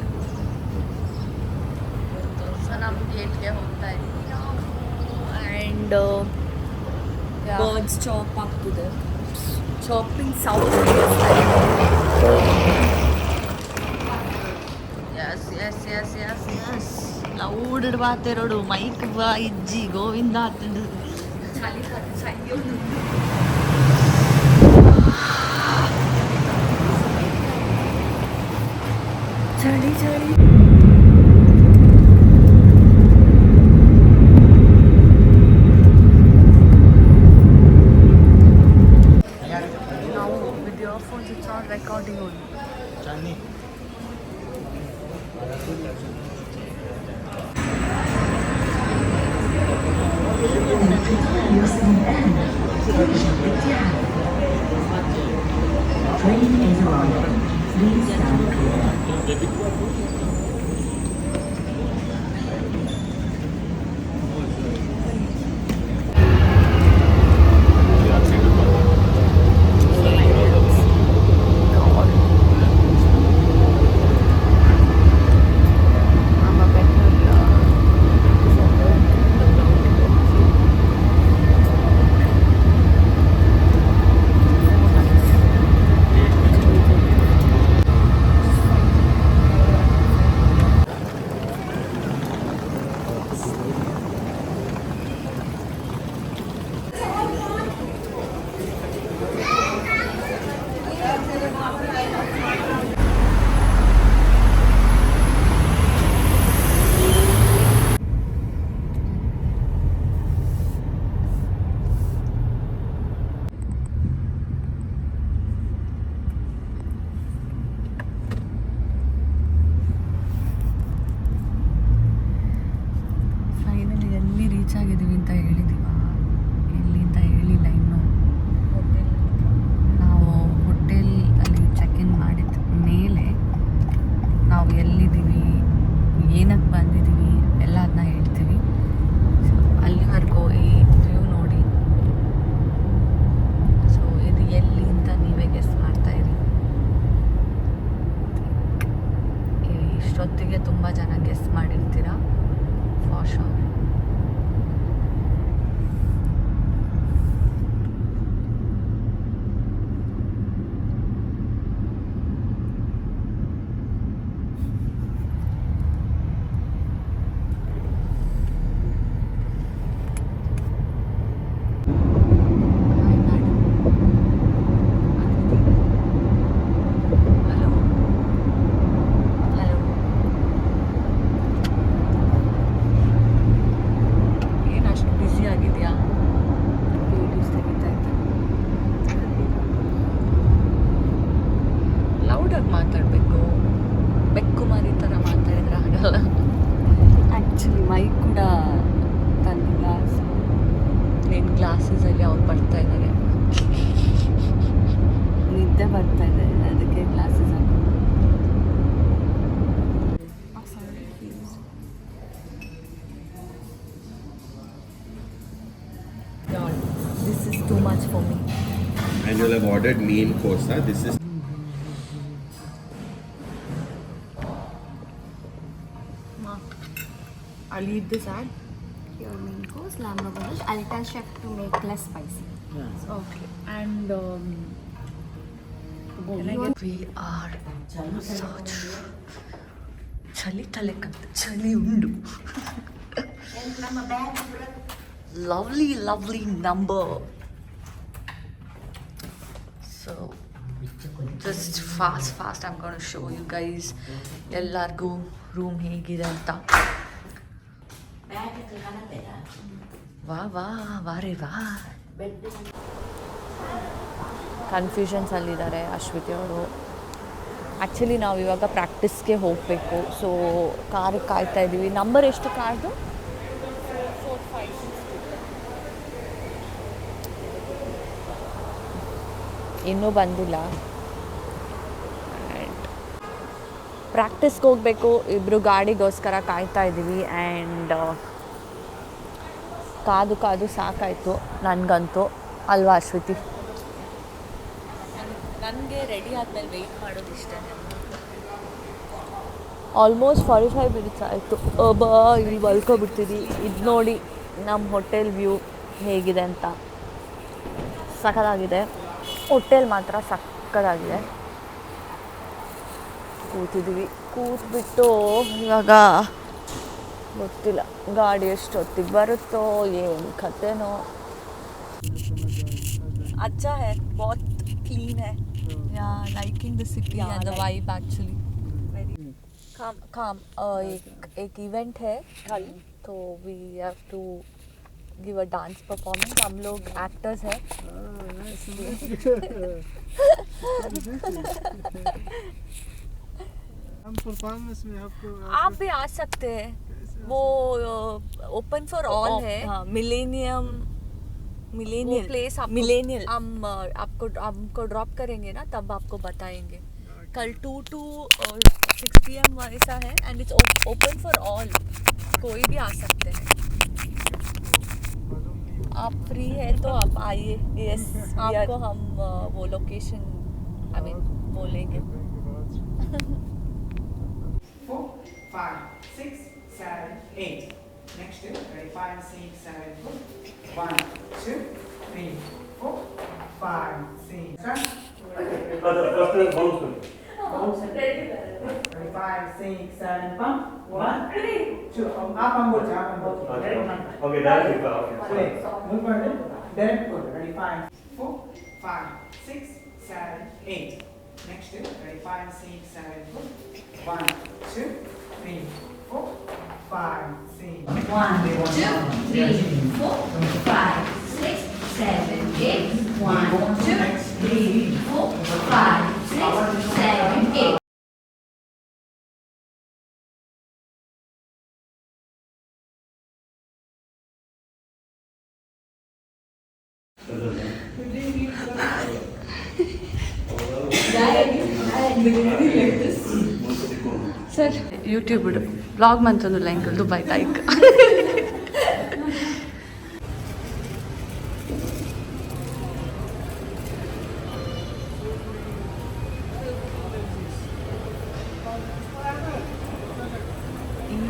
ಸೊ ನಮ್ಮ ಗೇಟ್ಗೆ ಹೋಗ್ತಾ ಇದ್ದೀವಿ ನಾವು. ಆ್ಯಂಡ್ ಬರ್ಡ್ಸ್ ಚಾಪ್ ಆಗ್ತಿದೆ. Chirping sound. ಎಸ್ ಲೌಡ್ ಇಡ್ಬಾತಿರೋಡು ಮೈಕ್ ಬಾ ಇಜ್ಜಿ ಗೋವಿಂದ ಚಳಿ ಚಳಿ ನಾವು with your phones it's not recording only. Train is arriving. Please stand clear. ಇಷ್ಟೊತ್ತಿಗೆ ತುಂಬ ಜನ ಗೆಸ್ ಮಾಡಿರ್ತೀರಾ ಫಾರ್ ಶೋರ್. ಮಾತಾಡಬೇಕು, ಬೆಕ್ಕು ಮಾರಿ ಥರ ಮಾತಾಡಿದ್ರೆ ಆಗಲ್ಲ. ಆ್ಯಕ್ಚುಲಿ ಮೈಕ್ ಕೂಡ ತಂದಿಲ್ಲ. ನಿನ್ನ ಗ್ಲಾಸಸಲ್ಲಿ ಅವ್ರು ಬರ್ತಾ ಇದ್ದಾರೆ, ನಿದ್ದೆ ಬರ್ತಾ ಇದೆ, ಅದಕ್ಕೆ ಗ್ಲಾಸಸ್ ಹಾಕೊಂಡು. This is too much for me. And you'll have ordered main course, huh? This is I'll eat this ad. Your main course, lamb burgers. I'll tell chef to make less spicy. Okay. And we are such ಚಳಿ ತಲೆಕಂತ ಚಳಿ ಉಂಡು. lovely number. So just fast I'm going to show you guys ಎಲ್ಲರಿಗೂ ರೂಮ್ ಹೇಗಿದೆ ಅಂತ. ವಾ ಕನ್ಫ್ಯೂಷನ್ಸಲ್ಲಿದ್ದಾರೆ ಅಶ್ವಿತಿ ಅವರು. ಆ್ಯಕ್ಚುಲಿ ನಾವು ಇವಾಗ ಪ್ರಾಕ್ಟೀಸ್ಗೆ ಹೋಗಬೇಕು, ಸೊ ಕಾರಿಗೆ ಕಾಯ್ತಾ ಇದ್ದೀವಿ. ನಂಬರ್ ಎಷ್ಟು ಕಾರ್ದು? ಇನ್ನೂ ಬಂದಿಲ್ಲ. ಆ್ಯಂಡ್ ಪ್ರಾಕ್ಟೀಸ್ಗೆ ಹೋಗಬೇಕು, ಇಬ್ಬರು ಗಾಡಿಗೋಸ್ಕರ ಕಾಯ್ತಾ ಇದ್ದೀವಿ. ಆ್ಯಂಡ್ ಕಾದು ಸಾಕಾಯಿತು ನನಗಂತೂ, ಅಲ್ವಾ ಅಶ್ವಿತಿ? ನನಗೆ ರೆಡಿ ಆದಮೇಲೆ ವೆಯ್ಟ್ ಮಾಡೋದು ಇಷ್ಟ. ಆಲ್ಮೋಸ್ಟ್ 45 ಮಿನಿಟ್ಸ್ ಆಯಿತು. ಇಲ್ಲಿ ಮಲ್ಕೊಬಿಡ್ತೀವಿ. ಇದು ನೋಡಿ ನಮ್ಮ ಹೋಟೆಲ್ ವ್ಯೂ ಹೇಗಿದೆ ಅಂತ. ಸಖತ್ತಾಗಿದೆ, ಹೋಟೆಲ್ ಮಾತ್ರ ಸಖತ್ತಾಗಿದೆ. ಕೂತ್ಬಿಟ್ಟು ಇವಾಗ ಗೊತ್ತಿಲ್ಲ ಗಾಡಿ ಎಷ್ಟೊತ್ತಿಗೆ ಬರುತ್ತೋ, ಏನು ಕತೆನೋ. अच्छा है, बहुत क्लीन है. Yeah, liking the city and the vibe actually. काम एक इवेंट है कल, तो we have to give a dance performance. हम लोग एक्टर्स हैं. हम परफॉर्मेंस में आपको आप भी आ सकते हैं. वो ओपन फॉर ऑल है. Millennial place. मिलेनियल हमको ड्रॉप करेंगे ना, तब आपको बताएंगे. कल 2 to 6 PM ऐसा है. And it's open for all, कोई भी आ सकते हैं. आप फ्री है तो आप आइए. यस, आपको हम वो लोकेशन बोलेंगे. 4, 5, 6, 7, 8. Next step. Ready? 5, 6, 7, 4. 1, 2, 3, 4, 5, 6. Ready? 5, 6, 7, pump. 1, 2. Up and go. Okay, that's it. Play. Move forward. Direct go. Ready? 5, 4, 5, 6, 7, 8. Next step. Ready? 5, 6, 7, 4. 1, 2, 3, 4, 5, 6. 1, 2, 3, 4, 5, 6, 7, 8. 1, 2, 3, 4, 5, 6, 7, 8. Sir YouTube blog मंतंदु लैंक Dubai ताइक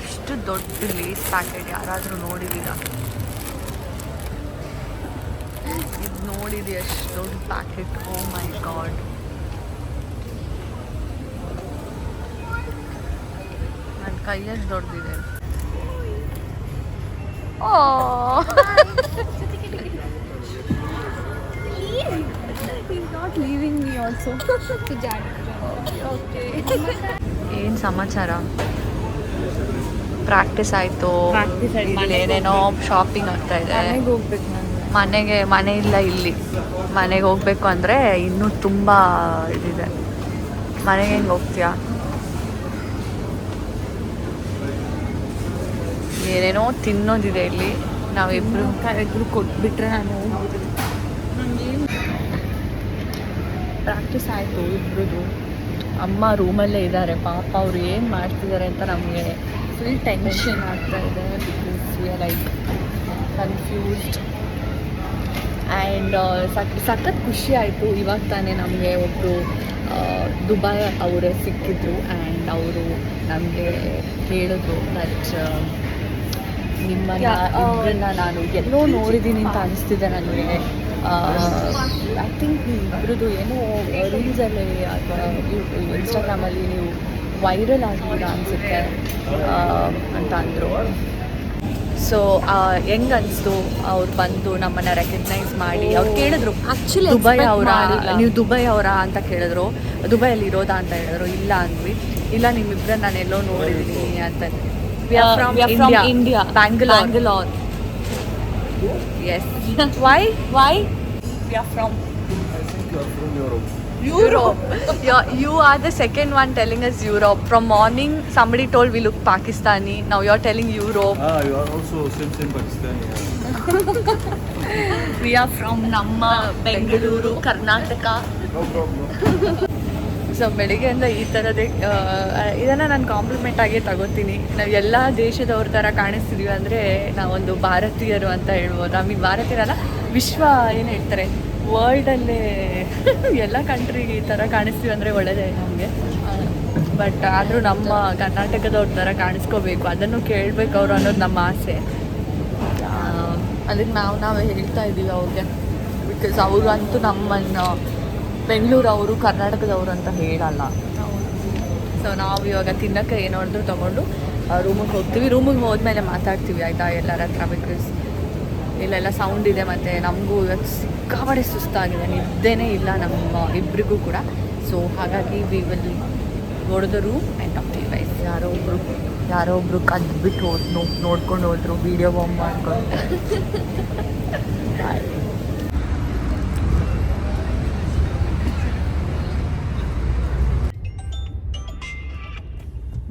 ಎಷ್ಟು ದೊಡ್ಡ ಲೇಸ್ ಪ್ಯಾಕೆಟ್ ಯಾರಾದರೂ ನೋಡಿದ್ದೀರಾ? ಇದು ನೋಡಿದಿ ಎಷ್ಟು ದೊಡ್ಡ ಪ್ಯಾಕೆಟ್. ಓ ಮೈ ಗಾಡ್. ನನ್ನ ಕೈಯಷ್ಟು ದೊಡ್ಡದಿದೆ. ಓ He's not leaving me also. Okay. ಏನು ಸಮಾಚಾರ? ಪ್ರಾಕ್ಟೀಸ್ ಆಯಿತು, ಏನೇನೋ ಶಾಪಿಂಗ್ ಆಗ್ತಾ ಇದೆ. ಹೋಗ್ಬೇಕು ನಾನು. ಮನೆ ಇಲ್ಲ ಇಲ್ಲಿ. ಮನೆಗೆ ಹೋಗ್ಬೇಕು ಅಂದರೆ ಇನ್ನೂ ತುಂಬ ಇದಿದೆ. ಮನೆಗೆ ಹೆಂಗೆ ಹೋಗ್ತೀಯಾ? ಏನೇನೋ ತಿನ್ನೋದಿದೆ ಇಲ್ಲಿ. ನಾವಿಬ್ರು ಕೊಟ್ಬಿಟ್ರೆ ನಾನು ಹೋಗ್ಬಿಡ್ತೀನಿ. ಪ್ರಾಕ್ಟೀಸ್ ಆಯಿತು ಇಬ್ರದ್ದು. ಅಮ್ಮ ರೂಮಲ್ಲೇ ಇದ್ದಾರೆ ಪಾಪ. ಅವ್ರು ಏನು ಮಾಡ್ತಿದ್ದಾರೆ ಅಂತ ನಮಗೆ ಫುಲ್ ಟೆನ್ಷನ್ ಆಗ್ತಾ ಇದೆ. Because we are like confused and ಸಖತ್ ಖುಷಿ ಆಯಿತು. ಇವಾಗ ತಾನೇ ನಮಗೆ ಒಬ್ಬರು ದುಬೈ ಅವರೇ ಸಿಕ್ಕಿದ್ರು ಆ್ಯಂಡ್ ಅವರು ನಮಗೆ ಹೇಳಿದ್ರು ದಟ್ ನಿಮ್ಮನ್ನ ಇಬ್ಬರನ್ನ ನಾನು ಎಲ್ಲೋ ನೋಡಿದ್ದೀನಿ ಅಂತ ಅನಿಸ್ತಿದೆ ನನಗೆ. ಐ ಥಿಂಕ್ ಇಬ್ಬರದ್ದು ಏನೋ ರೀಲ್ಸಲ್ಲಿ ಅಥವಾ ಇನ್ಸ್ಟಾಗ್ರಾಮಲ್ಲಿ ನೀವು ವೈರಲ್ ಆಗಿದ್ದೀರಾ ಅನಿಸುತ್ತೆ ಅಂತ ಅಂದರು. ಸೊ ಹೆಂಗೆ ಅನಿಸ್ತು ಅವ್ರು ಬಂದು ನಮ್ಮನ್ನು ರೆಕಗ್ನೈಸ್ ಮಾಡಿ? ಅವ್ರು ಕೇಳಿದ್ರು ಆ್ಯಕ್ಚುಲಿ ದುಬೈ ಅವರ, ನೀವು ದುಬೈ ಅವರ ಅಂತ ಕೇಳಿದ್ರು. ದುಬೈಯಲ್ಲಿ ಇರೋದಾ ಅಂತ ಹೇಳಿದ್ರು. ಇಲ್ಲ ಅಂದ್ವಿ. ಇಲ್ಲ ನಿಮ್ಮಿಬ್ಬರನ್ನ ನಾನು ಎಲ್ಲೋ ನೋಡಿದ್ದೀನಿ ಅಂತ. We are from India. Bangalore. Yes. Why? We are from Europe. You are the second one telling us Europe. From morning, somebody told we look Pakistani. Now you are telling Europe. You are also same Pakistani. We are from Namma, Bengaluru, Karnataka. No problem. So ಬೆಳಿಗ್ಗೆಯಿಂದ ಈ ಥರದೇ ಇದನ್ನು ನಾನು ಕಾಂಪ್ಲಿಮೆಂಟ್ ಆಗಿ ತಗೋತೀನಿ. ನಾವು ಎಲ್ಲ ದೇಶದವ್ರ ಥರ ಕಾಣಿಸ್ತಿದೀವಿ ಅಂದರೆ ನಾವೊಂದು ಭಾರತೀಯರು ಅಂತ ಹೇಳ್ಬೋದು. ನಮಗೆ ಭಾರತೀಯರಲ್ಲ, ವಿಶ್ವ ಏನು ಹೇಳ್ತಾರೆ, ವರ್ಲ್ಡಲ್ಲೇ ಎಲ್ಲ ಕಂಟ್ರಿಗೆ ಈ ಥರ ಕಾಣಿಸ್ತೀವಿ ಅಂದರೆ ಒಳ್ಳೆಯದೇ ನಮಗೆ. ಬಟ್ ಆದರೂ ನಮ್ಮ ಕರ್ನಾಟಕದವ್ರ ಥರ ಕಾಣಿಸ್ಕೋಬೇಕು, ಅದನ್ನು ಕೇಳಬೇಕು ಅವರು ಅನ್ನೋದು ನಮ್ಮ ಆಸೆ. ಅದಕ್ಕೆ ನಾವೇ ಹೇಳ್ತಾ ಇದ್ದೀವಿ ಅವ್ರಿಗೆ. ಬಿಕಾಸ್ ಅವರು ಅಂತೂ ನಮ್ಮನ್ನು ಬೆಂಗಳೂರು ಅವರು ಕರ್ನಾಟಕದವರು ಅಂತ ಹೇಳಲ್ಲ. ಸೊ ನಾವು ಇವಾಗ ತಿನ್ನೋಕ್ಕೆ ಏನಾದರೂ ತೊಗೊಂಡು ರೂಮಿಗೆ ಹೋಗ್ತೀವಿ. ರೂಮಿಗೆ ಹೋದ್ಮೇಲೆ ಮಾತಾಡ್ತೀವಿ ಆಯಿತಾ ಎಲ್ಲರ ಹತ್ರ. ಬಿಕಾಸ್ ಇಲ್ಲೆಲ್ಲ ಸೌಂಡ್ ಇದೆ ಮತ್ತು ನಮಗೂ ಇವತ್ತು ಸಿಕ್ಕಾಪಟ್ಟೆ ಸುಸ್ತಾಗಿದೆ, ನಿದ್ದೆನೇ ಇಲ್ಲ ನಮ್ಮ ಇಬ್ಬರಿಗೂ ಕೂಡ. ಸೊ ಹಾಗಾಗಿ we will go to the room and talk to you guys. ಯಾರೋ ಒಬ್ಬರು ಕದ್ಬಿಟ್ಟು ನೋಡ್ಕೊಂಡು ಹೋದ್ರು, ವೀಡಿಯೋ ಬಾಂಬ್ ಮಾಡ್ಕೊಂಡು.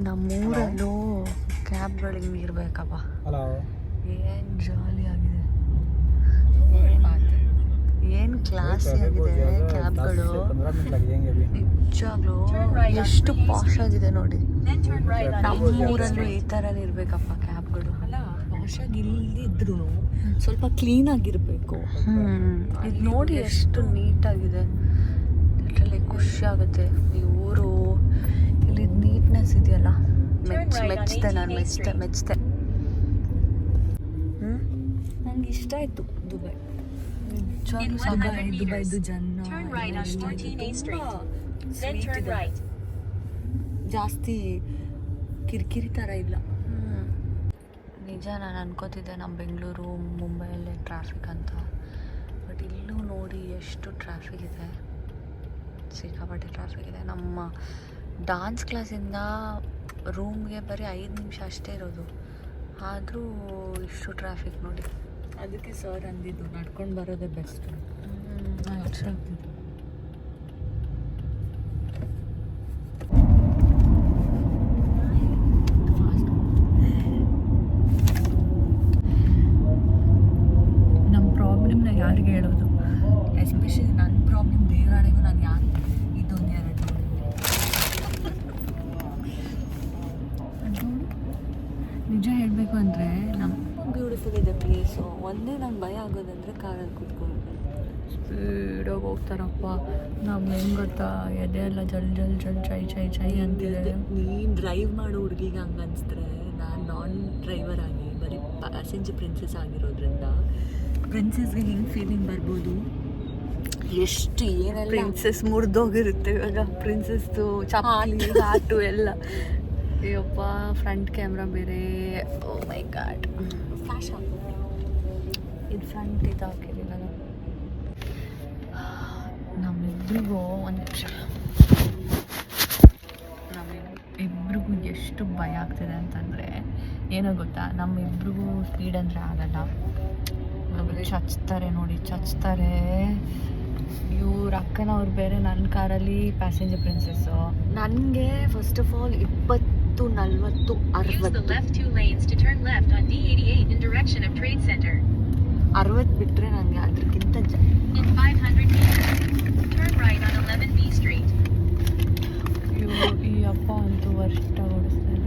ನಮ್ಮೂರಲ್ಲೂ ಕ್ಯಾಬ್ಗಳು ಹಿಂಗೆ ಇರಬೇಕಪ್ಪ. ಏನು ಜಾಲಿ ಆಗಿದೆ, ಏನು ಕ್ಲಾಸಿ ಆಗಿದೆ ಕ್ಯಾಬ್ಗಳು. ನಿಜವಾಗ್ಲೂ ಎಷ್ಟು ಪಾಶ್ ಆಗಿದೆ ನೋಡಿ. ನಮ್ಮೂರಲ್ಲೂ ಈ ಥರನೇ ಇರಬೇಕಪ್ಪ ಕ್ಯಾಬ್ಗಳು. ಪಾಶ್ ಆಗಿಲ್ಲದಿದ್ರು ಸ್ವಲ್ಪ ಕ್ಲೀನಾಗಿರಬೇಕು. ಇದು ನೋಡಿ ಎಷ್ಟು ನೀಟಾಗಿದೆ. ಅದರಲ್ಲಿ ಖುಷಿ ಆಗುತ್ತೆ. ಈ ಊರು ಇಲ್ಲಿ ನೀಟ್ನೆಸ್ ಇದೆಯಲ್ಲ, ಮೆಚ್ಚಿದೆ ನಾನು, ಮೆಚ್ಚಿದೆ. ನಂಗೆ ಇಷ್ಟ ಆಯಿತು ದುಬೈ. ನಿಜವಾಗ್ಲೂ ದುಬೈದು ಜನ ಜಾಸ್ತಿ ಕಿರಿಕಿರಿ ಥರ ಇಲ್ಲ. ನಿಜ ನಾನು ಅನ್ಕೋತಿದ್ದೆ ನಮ್ಮ ಬೆಂಗಳೂರು ಮುಂಬೈಯಲ್ಲೇ ಟ್ರಾಫಿಕ್ ಅಂತ. ಬಟ್ ಇಲ್ಲೂ ನೋಡಿ ಎಷ್ಟು ಟ್ರಾಫಿಕ್ ಇದೆ, ಸಿಕ್ಕಾಪಟ್ಟೆ ಟ್ರಾಫಿಕ್ ಇದೆ. ನಮ್ಮ ಡಾನ್ಸ್ ಕ್ಲಾಸಿಂದ ರೂಮ್ಗೆ ಬರೀ 5 ನಿಮಿಷ ಅಷ್ಟೇ ಇರೋದು, ಆದರೂ ಇಷ್ಟು ಟ್ರಾಫಿಕ್ ನೋಡಿ. ಅದಕ್ಕೆ ಸರ್ ಅಂದಿದ್ದು ನಡ್ಕೊಂಡು ಬರೋದೇ ಬೆಸ್ಟ್. ನಮ್ಮ ಪ್ರಾಬ್ಲಮ್ನ ಯಾರಿಗೆ ಹೇಳೋದು? ಎಸ್ಪೆಷಲಿ ನನ್ನ ಪ್ರಾಬ್ಲಮ್ ದೇವರಾಣಿಗೂ ನಾನು ಯಾಕೆ ಇದೊಂದು ಎರಡು ನಿಜ ಹೇಳಬೇಕು ಅಂದರೆ ನಮ್ಮ ಬ್ಯೂಟಿಫುಲ್ ಇದೆ ಪ್ಲೇಸು. ಒಂದೇ ನಂಗೆ ಭಯ ಆಗೋದಂದರೆ ಕಾರಲ್ಲಿ ಕೂತ್ಕೊಂಡು ಸ್ಪೀಡಾಗಿ ಹೋಗ್ತಾರಪ್ಪ. ನಮ್ಗೆ ಹೆಂಗೆ ಗೊತ್ತಾ, ಎದೆ ಎಲ್ಲ ಜಲ್ ಚೈ ಅಂತಿದೆ. ನೀನು ಡ್ರೈವ್ ಮಾಡೋ ಹುಡುಗಿಗೆ ಹಂಗೆ ಅನಿಸಿದ್ರೆ ನಾನು ನಾನ್ ಡ್ರೈವರ್ ಆಗಿ ಬರೀ ಪ್ಯಾಸೆಂಜರ್ ಪ್ರಿನ್ಸೆಸ್ ಆಗಿರೋದ್ರಿಂದ ಪ್ರಿನ್ಸೆಸ್ಗೆ ಹೆಂಗೆ ಫೀಲಿಂಗ್ ಬರ್ಬೋದು, ಎಷ್ಟು ಏನೆಲ್ಲ ಪ್ರಿನ್ಸೆಸ್ ಮುರಿದೋಗಿರುತ್ತೆ ಇವಾಗ. ಪ್ರಿನ್ಸೆಸ್ದು ಚಪಾಲಿ ಹಾಟು ಎಲ್ಲ. ಅಯ್ಯಪ್ಪ, ಫ್ರಂಟ್ ಕ್ಯಾಮ್ರಾ ಬೇರೆ. ಓ ಮೈ ಗಾಡ್, ಫ್ಲಾಶ್ ಆಗ ಇದು ಫ್ರಂಟ್ ಇದು ಹಾಕಿರಲಿಲ್ಲ. ನಮ್ಮಿಬ್ರಿಗೂ ಒಂದು ನಿಮಿಷ, ನಮ್ಮಿಬ್ರಿಗೂ ಎಷ್ಟು ಭಯ ಆಗ್ತಿದೆ ಅಂತಂದರೆ ಏನೋ ಗೊತ್ತಾ, ನಮ್ಮಿಬ್ರಿಗೂ ಸ್ಪೀಡ್ ಅಂದರೆ ಆಗಲ್ಲ. ಚಚ್ತಾರೆ ನೋಡಿ, ಚಚ್ತಾರೆ. ಇವ್ರ ಅಕ್ಕನವ್ರು ಬೇರೆ ನನ್ನ ಕಾರಲ್ಲಿ ಪ್ಯಾಸೆಂಜರ್ ಪ್ರಿನ್ಸೆಸ್ಸು. ನನಗೆ ಫಸ್ಟ್ ಆಫ್ ಆಲ್ 20, 40, 60 ಬಿಟ್ಟರೆ ನನಗೆ ಅದಕ್ಕಿಂತ ಈ ಅಪ್ಪ ಅಂತೂ ವರ್ಷ ಓಡಿಸ್ತಾರೆ.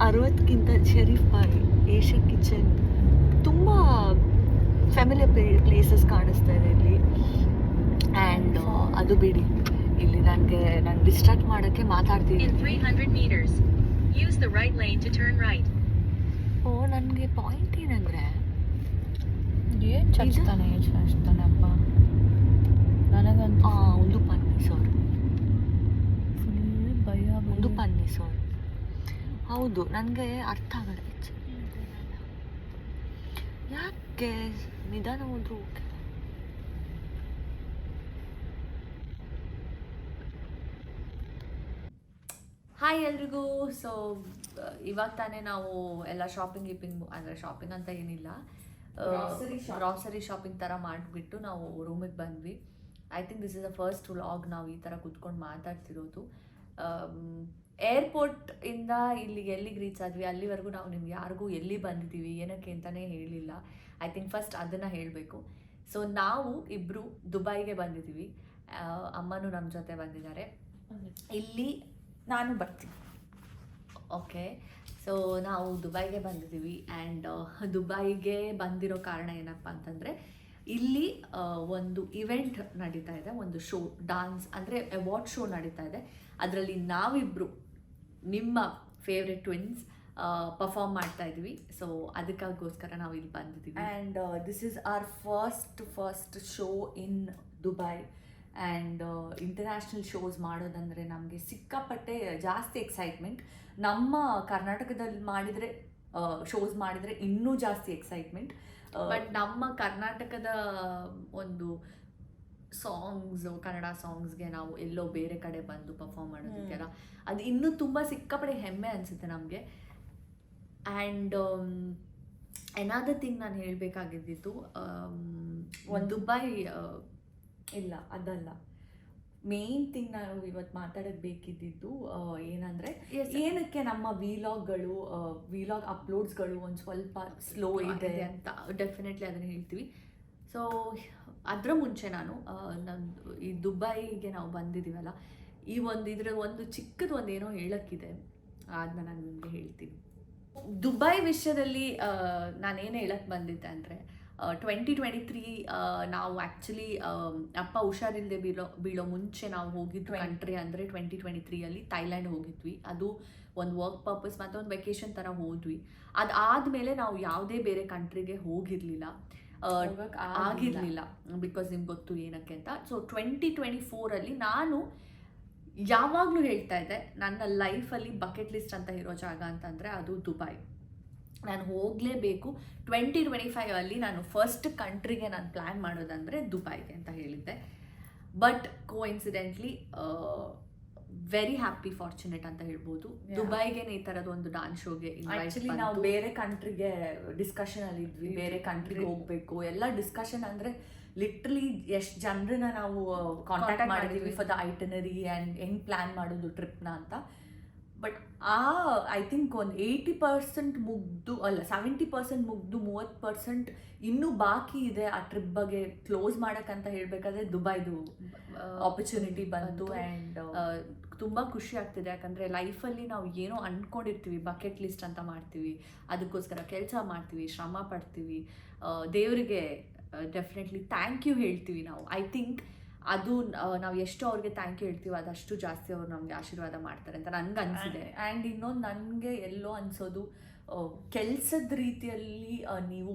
60ಕ್ಕಿಂತ ಶರೀಫ್ ಬಾಯಿ, ಏಷ್ಯನ್ ಕಿಚನ್, ತುಂಬ ಫ್ಯಾಮಿಲಿಯರ್ ಪ್ಲೇಸಸ್ ಕಾಣಿಸ್ತಾ ಇದೆ ಇಲ್ಲಿ. ಆ್ಯಂಡ್ ಅದು ಬಿಡಿ, ಇಲ್ಲಿ ನಾನು ಡಿಸ್ಟ್ರಾಕ್ಟ್ ಮಾಡೋಕ್ಕೆ ಮಾತಾಡ್ತಿದ್ದೀನಿ. ಓ, ನನಗೆ ಪಾಯಿಂಟ್ ಏನಂದರೆ ಏನು ಚಚ್ತಾನೆ ಅಪ್ಪ ನನಗಂತೂ. ಒಂದು ಪನ್ನಿ ಸಾರಿ, ಫುಲ್ ಭಯ. ಒಂದು ಪನ್ನಿ ಸಾರಿ, ಹೌದು. ನನಗೆ ಅರ್ಥ ಆಗಲ್ಲ ಯಾಕೆ ನಿಧಾನ ಹೋದ್ರು ಓಕೆ. ಹಾಯ್ ಎಲ್ರಿಗೂ. ಸೊ ಇವಾಗ ತಾನೇ ನಾವು ಎಲ್ಲ ಶಾಪಿಂಗ್ ಅಂದರೆ ಶಾಪಿಂಗ್ ಅಂತ ಏನಿಲ್ಲ, ಗ್ರಾಸರಿ ಶಾಪಿಂಗ್ ಥರ ಮಾಡಿಬಿಟ್ಟು ನಾವು ರೂಮಿಗೆ ಬಂದ್ವಿ. I think this is the first vlog ನಾವು ಈ ಥರ ಕುತ್ಕೊಂಡು ಮಾತಾಡ್ತಿರೋದು. ಏರ್ಪೋರ್ಟಿಂದ ಇಲ್ಲಿಗೆ ಎಲ್ಲಿಗೆ ರೀಚ್ ಆದ್ವಿ ಅಲ್ಲಿವರೆಗೂ ನಾವು ನಿಮ್ಗೆ ಯಾರಿಗೂ ಎಲ್ಲಿ ಬಂದಿದ್ದೀವಿ ಏನಕ್ಕೆ ಅಂತಲೇ ಹೇಳಿಲ್ಲ. ಐ ಥಿಂಕ್ ಫಸ್ಟ್ ಅದನ್ನು ಹೇಳಬೇಕು. ಸೊ ನಾವು ಇಬ್ಬರು ದುಬೈಗೆ ಬಂದಿದ್ದೀವಿ. ಅಮ್ಮನೂ ನಮ್ಮ ಜೊತೆ ಬಂದಿದ್ದಾರೆ. ಇಲ್ಲಿ ನಾನು ಬರ್ತೀನಿ. ಓಕೆ, ಸೊ ನಾವು ದುಬೈಗೆ ಬಂದಿದ್ದೀವಿ. ಆ್ಯಂಡ್ ದುಬೈಗೆ ಬಂದಿರೋ ಕಾರಣ ಏನಪ್ಪ ಅಂತಂದರೆ, ಇಲ್ಲಿ ಒಂದು ಇವೆಂಟ್ ನಡೀತಾ ಇದೆ, ಒಂದು ಶೋ, ಡಾನ್ಸ್ ಅಂದರೆ ಅವಾರ್ಡ್ ಶೋ ನಡೀತಾ ಇದೆ. ಅದರಲ್ಲಿ ನಾವಿಬ್ಬರು ನಿಮ್ಮ ಫೇವ್ರೆಟ್ ಟ್ವಿನ್ಸ್ ಪರ್ಫಾರ್ಮ್ ಮಾಡ್ತಾ ಇದ್ವಿ. ಸೊ ಅದಕ್ಕಾಗೋಸ್ಕರ ನಾವು ಇಲ್ಲಿ ಬಂದಿದ್ದೀವಿ. And this is our first show in Dubai. And international shows ಮಾಡೋದಂದರೆ ನಮಗೆ ಸಿಕ್ಕಾಪಟ್ಟೆ ಜಾಸ್ತಿ ಎಕ್ಸೈಟ್ಮೆಂಟ್. ನಮ್ಮ ಕರ್ನಾಟಕದಲ್ಲಿ ಶೋಸ್ ಮಾಡಿದರೆ ಇನ್ನೂ ಜಾಸ್ತಿ ಎಕ್ಸೈಟ್ಮೆಂಟ್. ಬಟ್ ನಮ್ಮ ಕರ್ನಾಟಕದ ಒಂದು ಕನ್ನಡ ಸಾಂಗ್ಸ್ಗೆ ನಾವು ಎಲ್ಲೋ ಬೇರೆ ಕಡೆ ಬಂದು ಪರ್ಫಾರ್ಮ್ ಮಾಡೋದಕ್ಕೆಲ್ಲ ಅದು ಇನ್ನೂ ತುಂಬ ಸಿಕ್ಕಾಪಟ್ಟೆ ಹೆಮ್ಮೆ ಅನಿಸುತ್ತೆ ನಮಗೆ. ಆ್ಯಂಡ್ ಎನಾದರ್ ಥಿಂಗ್ ನಾನು ಹೇಳಬೇಕಾಗಿದ್ದಿತ್ತು, ಒಂದು ದುಬೈ ಇಲ್ಲ ಅದಲ್ಲ, ಮೇನ್ ಥಿಂಗ್ ನಾವು ಇವತ್ತು ಮಾತಾಡೋದು ಬೇಕಿದ್ದಿದ್ದು ಏನಂದರೆ, ಏನಕ್ಕೆ ನಮ್ಮ ವಿಲಾಗ್ ಅಪ್ಲೋಡ್ಸ್ಗಳು ಒಂದು ಸ್ವಲ್ಪ ಸ್ಲೋ ಇದೆ ಅಂತ ಡೆಫಿನೆಟ್ಲಿ ಅದನ್ನು ಹೇಳ್ತೀವಿ. ಸೊ ಅದರ ಮುಂಚೆ ನಾನು ಈ ದುಬೈಗೆ ನಾವು ಬಂದಿದ್ದೀವಲ್ಲ, ಈ ಒಂದು ಚಿಕ್ಕದು ಒಂದೇನೋ ಹೇಳೋಕ್ಕಿದೆ, ಅದನ್ನ ನಾನು ನಿಮಗೆ ಹೇಳ್ತೀನಿ. ದುಬೈ ವಿಷಯದಲ್ಲಿ ನಾನೇನು ಹೇಳಕ್ಕೆ ಬಂದಿದ್ದೆ ಅಂದರೆ, 2023 ನಾವು ಆ್ಯಕ್ಚುಲಿ ಅಪ್ಪ ಹುಷಾರಿಲ್ಲದೆ ಬೀಳೋ ಮುಂಚೆ ನಾವು ಹೋಗಿದ್ದು ಕಂಟ್ರಿ ಅಂದರೆ 2023 ಥೈಲ್ಯಾಂಡ್ ಹೋಗಿದ್ವಿ. ಅದು ಒಂದು ವರ್ಕ್ ಪರ್ಪಸ್ ಮತ್ತು ಒಂದು ವೆಕೇಷನ್ ಥರ ಹೋದ್ವಿ. ಅದಾದಮೇಲೆ ನಾವು ಯಾವುದೇ ಬೇರೆ ಕಂಟ್ರಿಗೆ ಆಗಿರಲಿಲ್ಲ, ಬಿಕಾಸ್ ನಿಮ್ಗೆ ಗೊತ್ತು ಏನಕ್ಕೆ ಅಂತ. ಸೊ 2024 ನಾನು ಯಾವಾಗಲೂ ಹೇಳ್ತಾ ಇದ್ದೆ, ನನ್ನ ಲೈಫಲ್ಲಿ ಬಕೆಟ್ ಲಿಸ್ಟ್ ಅಂತ ಇರೋ ಜಾಗ ಅಂತಂದರೆ ಅದು ದುಬೈ. ನಾನು ಹೋಗಲೇಬೇಕು. 2025 ನಾನು ಫಸ್ಟ್ ಕಂಟ್ರಿಗೆ ನಾನು ಪ್ಲ್ಯಾನ್ ಮಾಡೋದಂದರೆ ದುಬೈಗೆ ಅಂತ ಹೇಳಿದ್ದೆ. But coincidentally very happy, fortunate ಅಂತ ಹೇಳ್ಬೋದು, ದುಬೈಗೆ ಈ ಥರದ ಒಂದು ಡಾನ್ಸ್ ಶೋಗೆ ಆ್ಯಕ್ಚುಲಿ ನಾವು ಬೇರೆ ಕಂಟ್ರಿಗೆ ಡಿಸ್ಕಷನಲ್ಲಿ ಇದ್ವಿ, ಬೇರೆ ಕಂಟ್ರಿಗೆ ಹೋಗಬೇಕು ಎಲ್ಲ ಡಿಸ್ಕಷನ್. ಅಂದರೆ ಲಿಟ್ರಲಿ ಎಷ್ಟು ಜನರನ್ನ ನಾವು ಕಾಂಟ್ಯಾಕ್ಟ್ ಮಾಡಿದ್ದೀವಿ ಫಾರ್ ದ ಐಟನರಿ ಆ್ಯಂಡ್ ಹೆಂಗೆ ಪ್ಲ್ಯಾನ್ ಮಾಡೋದು ಟ್ರಿಪ್ನ ಅಂತ. ಬಟ್ ಐ ಥಿಂಕ್ ಒಂದು 80% ಮುಗ್ದು, ಅಲ್ಲ 70% ಮುಗ್ದು, 30% ಇನ್ನೂ ಬಾಕಿ ಇದೆ ಆ ಟ್ರಿಪ್ ಬಗ್ಗೆ ಕ್ಲೋಸ್ ಮಾಡೋಕ್ಕಂತ ಹೇಳಬೇಕಾದ್ರೆ ದುಬೈದು ಆಪರ್ಚುನಿಟಿ ಬಂತು. ಆ್ಯಂಡ್ ತುಂಬ ಖುಷಿ ಆಗ್ತಿದೆ, ಯಾಕಂದರೆ ಲೈಫಲ್ಲಿ ನಾವು ಏನೋ ಅಂದ್ಕೊಂಡಿರ್ತೀವಿ, ಬಕೆಟ್ ಲಿಸ್ಟ್ ಅಂತ ಮಾಡ್ತೀವಿ, ಅದಕ್ಕೋಸ್ಕರ ಕೆಲಸ ಮಾಡ್ತೀವಿ, ಶ್ರಮ ಪಡ್ತೀವಿ, ದೇವರಿಗೆ ಡೆಫಿನೆಟ್ಲಿ ಥ್ಯಾಂಕ್ ಯು ಹೇಳ್ತೀವಿ ನಾವು. ಐ ಥಿಂಕ್ ಅದು ನಾವು ಎಷ್ಟು ಅವ್ರಿಗೆ ಥ್ಯಾಂಕ್ ಯು ಹೇಳ್ತೀವಿ ಅದಷ್ಟು ಜಾಸ್ತಿ ಅವ್ರು ನಮಗೆ ಆಶೀರ್ವಾದ ಮಾಡ್ತಾರೆ ಅಂತ ನನಗೆ ಅನಿಸಿದೆ. ಆ್ಯಂಡ್ ಇನ್ನೊಂದು ನನಗೆ ಎಲ್ಲೋ ಅನಿಸೋದು, ಕೆಲಸದ ರೀತಿಯಲ್ಲಿ ನೀವು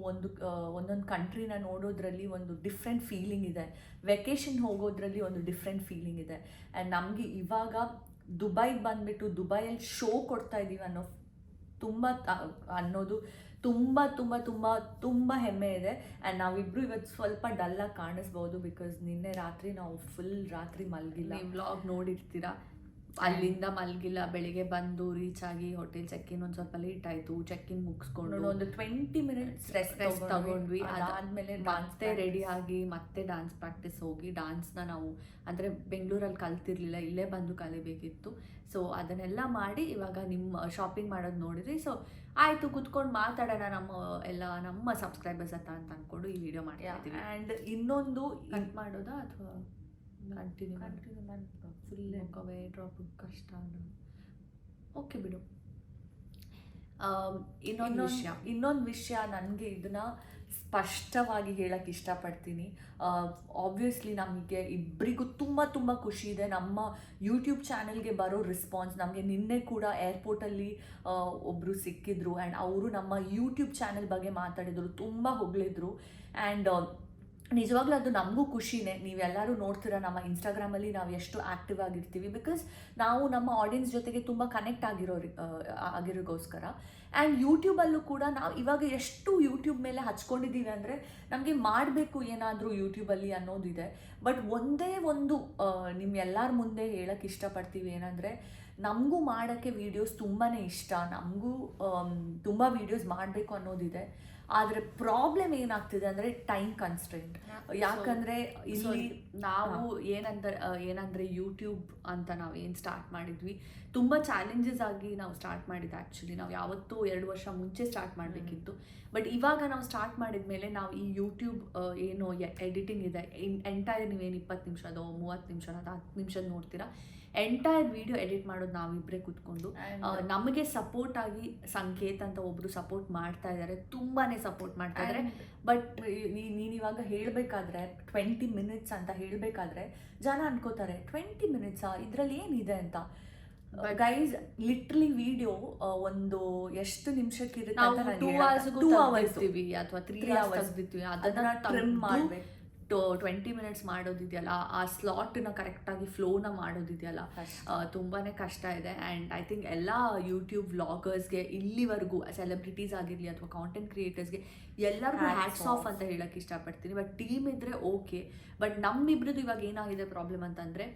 ಒಂದೊಂದು ಕಂಟ್ರಿನ ನೋಡೋದ್ರಲ್ಲಿ ಒಂದು ಡಿಫ್ರೆಂಟ್ ಫೀಲಿಂಗ್ ಇದೆ, ವೆಕೇಷನ್ ಹೋಗೋದ್ರಲ್ಲಿ ಒಂದು ಡಿಫ್ರೆಂಟ್ ಫೀಲಿಂಗ್ ಇದೆ. ಆ್ಯಂಡ್ ನಮಗೆ ಇವಾಗ ದುಬೈಗೆ ಬಂದುಬಿಟ್ಟು ದುಬೈಯಲ್ಲಿ ಶೋ ಕೊಡ್ತಾ ಇದ್ದೀವಿ ಅನ್ನೋದು ತುಂಬ ತುಂಬ ತುಂಬ ತುಂಬ ಹೆಮ್ಮೆ ಇದೆ. ಆ್ಯಂಡ್ ನಾವಿಬ್ಬರು ಇವತ್ತು ಸ್ವಲ್ಪ ಡಲ್ಲಾಗಿ ಕಾಣಿಸ್ಬೋದು, ಬಿಕಾಸ್ ನಿನ್ನೆ ರಾತ್ರಿ ನಾವು ಫುಲ್ ರಾತ್ರಿ ಮಲಗಿಲ್ಲ. ನೀವು ವ್ಲಾಗ್ ನೋಡಿರ್ತೀರ, ಅಲ್ಲಿಂದ ಮಲಗಿಲ್ಲ, ಬೆಳಿಗ್ಗೆ ಬಂದು ರೀಚ್ ಆಗಿ ಹೋಟೆಲ್ ಚೆಕ್ಕಿನ್ ಒಂದು ಸ್ವಲ್ಪ ಲೇಟ್ ಆಯಿತು, ಚೆಕ್ಕಿನ್ ಮುಗಿಸ್ಕೊಂಡು ಒಂದು 20 ಮಿನಿಟ್ಸ್ ರೆಸ್ಟ್ ತಗೊಂಡ್ವಿ. ಅದಾದಮೇಲೆ ಮತ್ತೆ ರೆಡಿ ಆಗಿ ಮತ್ತೆ ಡ್ಯಾನ್ಸ್ ಪ್ರಾಕ್ಟೀಸ್ ಹೋಗಿ ಡ್ಯಾನ್ಸ್ನ ನಾವು ಅಂದರೆ ಬೆಂಗಳೂರಲ್ಲಿ ಕಲ್ತಿರ್ಲಿಲ್ಲ, ಇಲ್ಲೇ ಬಂದು ಕಲಿಬೇಕಿತ್ತು. ಸೊ ಅದನ್ನೆಲ್ಲ ಮಾಡಿ ಇವಾಗ ನಿಮ್ಮ ಶಾಪಿಂಗ್ ಮಾಡೋದು ನೋಡಿದ್ರಿ. ಸೊ ಆಯಿತು, ಕುತ್ಕೊಂಡು ಮಾತಾಡೋಣ ನಮ್ಮ ಸಬ್ಸ್ಕ್ರೈಬರ್ಸ್ ಅಂತ ಅಂದ್ಕೊಂಡು ಈ ವಿಡಿಯೋ ಮಾಡ್ತಾ ಇದ್ದೀವಿ. ಆ್ಯಂಡ್ ಇನ್ನೊಂದು ಮಾಡೋದಾ ಅಥವಾ ಕಂಟಿನ್ಯೂ ಫುಲ್ ಕವೇ ಡ್ರಾಪ್ ಕಷ್ಟ ಓಕೆ ಬಿಡು. ಇನ್ನೊಂದು ವಿಷಯ ನನಗೆ ಇದನ್ನ ಸ್ಪಷ್ಟವಾಗಿ ಹೇಳಕ್ಕೆ ಇಷ್ಟಪಡ್ತೀನಿ. ಆಬ್ವಿಯಸ್ಲಿ ನಮಗೆ ಇಬ್ಬರಿಗೂ ತುಂಬ ತುಂಬ ಖುಷಿ ಇದೆ ನಮ್ಮ ಯೂಟ್ಯೂಬ್ ಚಾನಲ್ಗೆ ಬರೋ ರೆಸ್ಪಾನ್ಸ್. ನಮಗೆ ನಿನ್ನೆ ಕೂಡ ಏರ್ಪೋರ್ಟಲ್ಲಿ ಒಬ್ಬರು ಸಿಕ್ಕಿದ್ರು ಆ್ಯಂಡ್ ಅವರು ನಮ್ಮ ಯೂಟ್ಯೂಬ್ ಚಾನಲ್ ಬಗ್ಗೆ ಮಾತಾಡಿದರು, ತುಂಬ ಹೊಗಳಿದ್ರು. ಆ್ಯಂಡ್ ನಿಜವಾಗ್ಲೂ ಅದು ನಮಗೂ ಖುಷಿನೇ. ನೀವೆಲ್ಲರೂ ನೋಡ್ತೀರಾ ನಮ್ಮ ಇನ್ಸ್ಟಾಗ್ರಾಮಲ್ಲಿ ನಾವು ಎಷ್ಟು ಆ್ಯಕ್ಟಿವ್ ಆಗಿರ್ತೀವಿ, ಬಿಕಾಸ್ ನಾವು ನಮ್ಮ ಆಡಿಯನ್ಸ್ ಜೊತೆಗೆ ತುಂಬ ಕನೆಕ್ಟ್ ಆಗಿರೋಗೋಸ್ಕರ. ಆ್ಯಂಡ್ ಯೂಟ್ಯೂಬಲ್ಲೂ ಕೂಡ ನಾವು ಇವಾಗ ಎಷ್ಟು ಯೂಟ್ಯೂಬ್ ಮೇಲೆ ಹಚ್ಕೊಂಡಿದ್ದೀವಿ ಅಂದರೆ ನಮಗೆ ಮಾಡಬೇಕು ಏನಾದರೂ ಯೂಟ್ಯೂಬಲ್ಲಿ ಅನ್ನೋದಿದೆ. ಬಟ್ ಒಂದೇ ಒಂದು ನಿಮ್ಮೆಲ್ಲರ ಮುಂದೆ ಹೇಳೋಕ್ಕೆ ಇಷ್ಟಪಡ್ತೀವಿ ಏನಂದರೆ, ನಮಗೂ ಮಾಡೋಕ್ಕೆ ವೀಡಿಯೋಸ್ ತುಂಬಾ ಇಷ್ಟ, ನಮಗೂ ತುಂಬ ವೀಡಿಯೋಸ್ ಮಾಡಬೇಕು ಅನ್ನೋದಿದೆ. ಆದರೆ ಪ್ರಾಬ್ಲಮ್ ಏನಾಗ್ತಿದೆ ಅಂದರೆ ಟೈಮ್ ಕನ್ಸ್ಟ್ರೆಂಟ್. ಯಾಕಂದರೆ ಇಲ್ಲಿ ನಾವು ಏನಂದರೆ ಯೂಟ್ಯೂಬ್ ಅಂತ ನಾವು ಏನು ಸ್ಟಾರ್ಟ್ ಮಾಡಿದ್ವಿ, ತುಂಬ ಚಾಲೆಂಜಸ್ ಆಗಿ ನಾವು ಸ್ಟಾರ್ಟ್ ಮಾಡಿದ್ದು. ಆ್ಯಕ್ಚುಲಿ ನಾವು ಯಾವತ್ತೂ 2 ವರ್ಷ ಮುಂಚೆ ಸ್ಟಾರ್ಟ್ ಮಾಡಬೇಕಿತ್ತು. ಬಟ್ ಇವಾಗ ನಾವು ಸ್ಟಾರ್ಟ್ ಮಾಡಿದ ಮೇಲೆ ನಾವು ಈ ಯೂಟ್ಯೂಬ್ ಏನು ಎಡಿಟಿಂಗ್ ಇದೆ, ಎಂಟೈರ್ ನೀವೇನು 20 ನಿಮಿಷದೋ 30 ನಿಮಿಷ 10 ನಿಮಿಷದ ನೋಡ್ತೀರಾ, ಎಂಟೈರ್ ವಿಡಿಯೋ ಎಡಿಟ್ ಮಾಡೋದು ನಾವಿಬ್ಬರೇ ಕೂತ್ಕೊಂಡು. ನಮಗೆ ಸಪೋರ್ಟ್ ಆಗಿ ಸಂಕೇತ್ ಅಂತ ಒಬ್ಬರು ಸಪೋರ್ಟ್ ಮಾಡ್ತಾ ಇದ್ದಾರೆ, ತುಂಬಾ ಸಪೋರ್ಟ್ ಮಾಡ್ತಾ ಇದ್ದಾರೆ. ಬಟ್ ನೀನಿವಾಗ ಹೇಳಬೇಕಾದ್ರೆ 20 ಮಿನಿಟ್ಸ್ ಅಂತ ಹೇಳಬೇಕಾದ್ರೆ ಜನ ಅನ್ಕೋತಾರೆ 20 ಮಿನಿಟ್ಸಾ, ಇದರಲ್ಲಿ ಏನಿದೆ ಅಂತ. ಗೈಸ್ ಲಿಟ್ರಲಿ ವಿಡಿಯೋ ಒಂದು ಎಷ್ಟು ನಿಮಿಷಕ್ಕಿರುತ್ತೆ, 2 hours ಅಥವಾ 3 hours ಅದನ್ನ ಟ್ರಿಮ್ ಮಾಡಬೇಕು. 20 ಮಿನಿಟ್ಸ್ ಮಾಡೋದಿದೆಯಲ್ಲ, ಆ ಸ್ಲಾಟ್ನ ಕರೆಕ್ಟಾಗಿ ಫ್ಲೋನ ಮಾಡೋದಿದೆಯಲ್ಲ, ತುಂಬಾ ಕಷ್ಟ ಇದೆ. ಆ್ಯಂಡ್ ಐ ಥಿಂಕ್ ಎಲ್ಲ ಯೂಟ್ಯೂಬ್ ವ್ಲಾಗರ್ಸ್ಗೆ ಇಲ್ಲಿವರೆಗೂ ಸೆಲೆಬ್ರಿಟೀಸ್ ಆಗಿರಲಿ ಅಥವಾ ಕಾಂಟೆಂಟ್ ಕ್ರಿಯೇಟರ್ಸ್ಗೆ ಎಲ್ಲರಿಗೂ ಹ್ಯಾಟ್ಸ್ ಆಫ್ ಅಂತ ಹೇಳೋಕ್ಕೆ ಇಷ್ಟಪಡ್ತೀನಿ. ಬಟ್ ಟೀಮ್ ಇದ್ದರೆ ಓಕೆ. ಬಟ್ ನಮ್ಮಿಬ್ರದ್ದು ಇವಾಗ ಏನಾಗಿದೆ ಪ್ರಾಬ್ಲಮ್ ಅಂತಂದರೆ,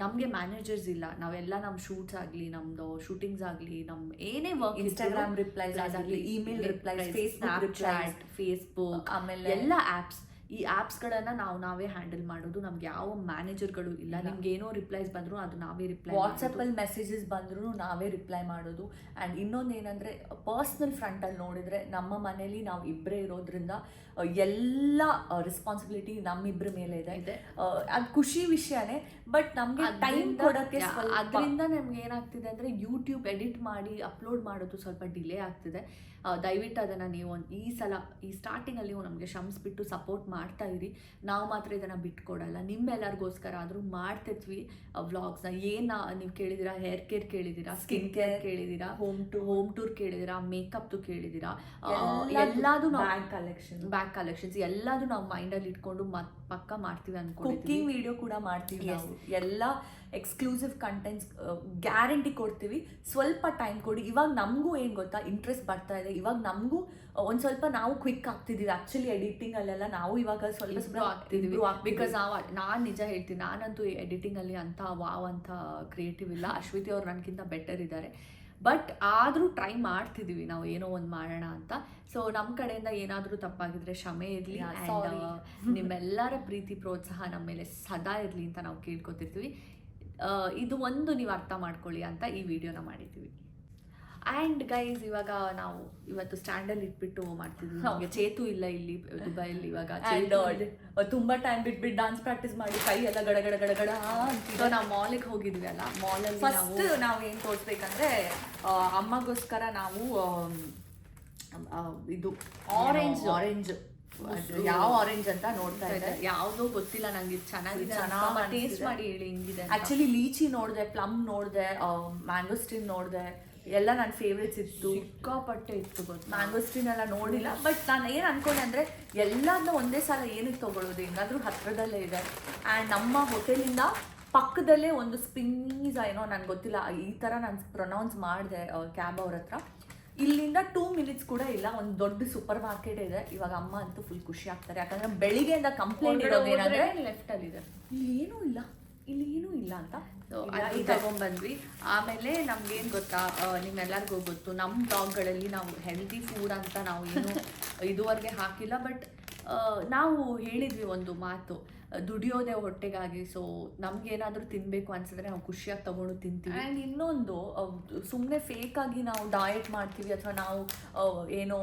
ನಮಗೆ ಮ್ಯಾನೇಜರ್ಸ್ ಇಲ್ಲ. ನಾವೆಲ್ಲ ನಮ್ಮ ಶೂಟ್ಸ್ ಆಗಲಿ, ನಮ್ಮದು ಶೂಟಿಂಗ್ಸ್ ಆಗಲಿ, ನಮ್ಮ ಏನೇ ವರ್ಕ್, ಇನ್ಸ್ಟಾಗ್ರಾಮ್ ರಿಪ್ಲೈಸ್ ಆಗಲಿ, ಇಮೇಲ್ ರಿಪ್ಲೈಸ್, ಫೇಸ್ಬುಕ್, ಆಮೇಲೆ ಎಲ್ಲ ಆ್ಯಪ್ಸ್, ಈ ಆ್ಯಪ್ಸ್ಗಳನ್ನು ನಾವೇ ಹ್ಯಾಂಡಲ್ ಮಾಡೋದು. ನಮ್ಗೆ ಯಾವ ಮ್ಯಾನೇಜರ್ಗಳು ಇಲ್ಲ. ನಿಮ್ಗೆ ಏನೋ ರಿಪ್ಲೈಸ್ ಬಂದರೂ ಅದು ನಾವೇ ರಿಪ್ಲೈ, ವಾಟ್ಸಪ್ಪಲ್ಲಿ ಮೆಸೇಜಸ್ ಬಂದರೂ ನಾವೇ ರಿಪ್ಲೈ ಮಾಡೋದು. ಆ್ಯಂಡ್ ಇನ್ನೊಂದು ಏನಂದರೆ, ಪರ್ಸ್ನಲ್ ಫ್ರಂಟಲ್ಲಿ ನೋಡಿದರೆ ನಮ್ಮ ಮನೇಲಿ ನಾವು ಇಬ್ಬರೇ ಇರೋದ್ರಿಂದ ಎಲ್ಲ ರೆಸ್ಪಾನ್ಸಿಬಿಲಿಟಿ ನಮ್ಮಿಬ್ಬರ ಮೇಲೆ ಇದೆ. ಅದು ಖುಷಿ ವಿಷಯನೇ. ಬಟ್ ನಮಗೆ ಟೈಮ್ ಕೊಡೋಕ್ಕೆ ಅದರಿಂದ ನಮ್ಗೆ ಏನಾಗ್ತಿದೆ ಅಂದರೆ, ಯೂಟ್ಯೂಬ್ ಎಡಿಟ್ ಮಾಡಿ ಅಪ್ಲೋಡ್ ಮಾಡೋದು ಸ್ವಲ್ಪ ಡಿಲೇ ಆಗ್ತಿದೆ. ದಯವಿಟ್ಟು ಅದನ್ನು ನೀವು ಈ ಸಲ ಈ ಸ್ಟಾರ್ಟಿಂಗಲ್ಲಿ ನೀವು ನಮಗೆ ಶ್ರಮಿಸ್ಬಿಟ್ಟು ಸಪೋರ್ಟ್ ಮಾಡ್ತಾ ಇರಿ. ನಾವು ಮಾತ್ರ ಇದನ್ನು ಬಿಟ್ಕೊಡಲ್ಲ. ನಿಮ್ಮೆಲ್ಲರಿಗೋಸ್ಕರ ಆದರೂ ಮಾಡ್ತಿದ್ವಿ ವ್ಲಾಗ್ಸ್ನ. ಏನು ನೀವು ಕೇಳಿದ್ದೀರಾ, ಹೇರ್ ಕೇರ್ ಕೇಳಿದ್ದೀರಾ, ಸ್ಕಿನ್ ಕೇರ್ ಕೇಳಿದ್ದೀರಾ, ಹೋಮ್ ಟೂರ್ ಕೇಳಿದ್ದೀರಾ, ಮೇಕಪ್ದು ಕೇಳಿದ್ದೀರಾ, ಎಲ್ಲದೂ ಬ್ಯಾಗ್ ಕಲೆಕ್ಷನ್ಸ್ ಎಲ್ಲದೂ ನಾವು ಮೈಂಡಲ್ಲಿ ಇಟ್ಕೊಂಡು ಪಕ್ಕ ಮಾಡ್ತೀವಿ ಅನ್ಕೊಂಡು. ಕುಕಿಂಗ್ ವಿಡಿಯೋ ಕೂಡ ಮಾಡ್ತೀವಿ ನಾವು. ಎಲ್ಲ ಎಕ್ಸ್ಕ್ಲೂಸಿವ್ ಕಂಟೆಂಟ್ಸ್ ಗ್ಯಾರಂಟಿ ಕೊಡ್ತೀವಿ. ಸ್ವಲ್ಪ ಟೈಮ್ ಕೊಡಿ. ಇವಾಗ ನಮಗೂ ಏನು ಗೊತ್ತಾ, ಇಂಟ್ರೆಸ್ಟ್ ಬರ್ತಾ ಇದೆ. ಇವಾಗ ನಮಗೂ ಒಂದು ಸ್ವಲ್ಪ ನಾವು ಕ್ವಿಕ್ ಆಗ್ತಿದ್ದೀವಿ. ಆ್ಯಕ್ಚುಲಿ ಎಡಿಟಿಂಗಲ್ಲೆಲ್ಲ ನಾವು ಇವಾಗ ಸ್ವಲ್ಪ ಆಗ್ತಿದ್ದೀವಿ. ಬಿಕಾಸ್ ನಾನು ನಿಜ ಹೇಳ್ತೀನಿ, ನಾನಂತೂ ಎಡಿಟಿಂಗಲ್ಲಿ ಅಂತ ವಾವ್ ಅಂತ ಕ್ರಿಯೇಟಿವ್ ಇಲ್ಲ. ಅಶ್ವಿತಿ ಅವ್ರು ನನಗಿಂತ ಬೆಟರ್ ಇದ್ದಾರೆ. ಬಟ್ ಆದರೂ ಟ್ರೈ ಮಾಡ್ತಿದ್ದೀವಿ ನಾವು ಏನೋ ಒಂದು ಮಾಡೋಣ ಅಂತ. ಸೊ ನಮ್ಮ ಕಡೆಯಿಂದ ಏನಾದರೂ ತಪ್ಪಾಗಿದ್ರೆ ಕ್ಷಮೆ ಇರಲಿ. ನಿಮ್ಮೆಲ್ಲರ ಪ್ರೀತಿ ಪ್ರೋತ್ಸಾಹ ನಮ್ಮ ಮೇಲೆ ಸದಾ ಇರಲಿ ಅಂತ ನಾವು ಕೇಳ್ಕೊತಿರ್ತೀವಿ. ಇದು ಒಂದು ನೀವು ಅರ್ಥ ಮಾಡ್ಕೊಳ್ಳಿ ಅಂತ ಈ ವಿಡಿಯೋನ ಮಾಡಿದ್ದೀವಿ. ಆ್ಯಂಡ್ ಗೈಸ್, ಇವಾಗ ನಾವು ಇವತ್ತು ಸ್ಟ್ಯಾಂಡಲ್ಲಿ ಇಟ್ಬಿಟ್ಟು ಮಾಡ್ತಿದ್ವಿ. ನಮಗೆ ಚೇತು ಇಲ್ಲ ಇಲ್ಲಿ ದುಬೈಯಲ್ಲಿ. ಇವಾಗ ತುಂಬ ಟೈಮ್ ಬಿಟ್ಬಿಟ್ಟು ಡಾನ್ಸ್ ಪ್ರಾಕ್ಟೀಸ್ ಮಾಡಿ ಕೈ ಎಲ್ಲ ಗಡಗಡ ಗಡಗಡ ಅಂತ ನಾವು ಮಾಲಿಗೆ ಹೋಗಿದ್ವಿ ಅಲ್ಲ. ಮಾಲಲ್ಲಿ ಫಸ್ಟ್ ನಾವು ಏನು ತೋರಿಸ್ಬೇಕಂದ್ರೆ, ಅಮ್ಮಗೋಸ್ಕರ ನಾವು ಇದು ಆರೆಂಜ್ ಅದು ಯಾವ ಆರೆಂಜ್ ಅಂತ ನೋಡ್ತಾ ಇದ್ದೆ, ಯಾವುದೋ ಗೊತ್ತಿಲ್ಲ ನಂಗೆ. ಇದು ಚೆನ್ನಾಗಿದೆ, ಟೇಸ್ಟ್ ಮಾಡಿ ಹೇಳಿ ಹೆಂಗಿದೆ. ಆಕ್ಚುಲಿ ಲೀಚಿ ನೋಡಿದೆ, ಪ್ಲಮ್ ನೋಡಿದೆ, ಮ್ಯಾಂಗೋಸ್ಟಿನ್ ನೋಡಿದೆ, ಎಲ್ಲ ನನ್ನ ಫೇವ್ರೇಟ್ಸ್ ಇತ್ತು. ಸಿಕ್ಕಾಪಟ್ಟೆ ಇತ್ತು ಗೊತ್ತು. ಮ್ಯಾಂಗೋಸ್ಟಿನ್ ಎಲ್ಲ ನೋಡಿಲ್ಲ, ಬಟ್ ನಾನು ಏನು ಅನ್ಕೊಂಡೆ ಅಂದರೆ ಎಲ್ಲದನ್ನ ಒಂದೇ ಸಲ ಏನಕ್ಕೆ ತೊಗೊಳ್ಳೋದು, ಹೆಂಗಾದ್ರೂ ಹತ್ರದಲ್ಲೇ ಇದೆ. ಆ್ಯಂಡ್ ನಮ್ಮ ಹೋಟೆಲಿಂದ ಪಕ್ಕದಲ್ಲೇ ಒಂದು ಸ್ಪಿನ್ನೀಸ್ ಏನೋ ನನಗೆ ಗೊತ್ತಿಲ್ಲ, ಈ ಥರ ನಾನು ಪ್ರೊನೌನ್ಸ್ ಮಾಡಿದೆ ಕ್ಯಾಬ್ ಅವ್ರ ಹತ್ರ. ಇಲ್ಲಿಂದ 2 ಮಿನಿಟ್ಸ್ ಕೂಡ ಇಲ್ಲ, ಒಂದು ದೊಡ್ಡ ಸೂಪರ್ ಮಾರ್ಕೆಟ್ ಇದೆ. ಇವಾಗ ಅಮ್ಮ ಅಂತೂ ಫುಲ್ ಖುಷಿ ಆಗ್ತಾರೆ, ಯಾಕಂದರೆ ಬೆಳಿಗ್ಗೆಯಿಂದ ಕಂಪ್ಲೇಂಟ್ ಇರೋದು ಏನಂದರೆ ಲೆಫ್ಟಲ್ಲಿದೆ, ಇಲ್ಲಿ ಏನೂ ಇಲ್ಲ ಅಂತ. ಸೊ ಅಲ್ಲಿ ತಗೊಂಡ್ಬಂದ್ವಿ. ಆಮೇಲೆ ನಮ್ಗೇನು ಗೊತ್ತಾ, ನಿಮ್ಮೆಲ್ಲರಿಗೂ ಗೊತ್ತು, ನಮ್ಮ ಬ್ಲಾಗ್ಗಳಲ್ಲಿ ನಾವು ಹೆಲ್ದಿ ಫುಡ್ ಅಂತ ನಾವು ಏನು ಇದುವರೆಗೆ ಹಾಕಿಲ್ಲ. ಬಟ್ ನಾವು ಹೇಳಿದ್ವಿ ಒಂದು ಮಾತು, ದುಡಿಯೋದೇ ಹೊಟ್ಟೆಗಾಗಿ. ಸೊ ನಮ್ಗೇನಾದರೂ ತಿನ್ನಬೇಕು ಅನ್ಸಿದ್ರೆ ನಾವು ಖುಷಿಯಾಗಿ ತೊಗೊಂಡು ತಿಂತೀವಿ. ಆ್ಯಂಡ್ ಇನ್ನೊಂದು, ಸುಮ್ಮನೆ ಫೇಕಾಗಿ ನಾವು ಡಯಟ್ ಮಾಡ್ತೀವಿ ಅಥವಾ ನಾವು ಏನೋ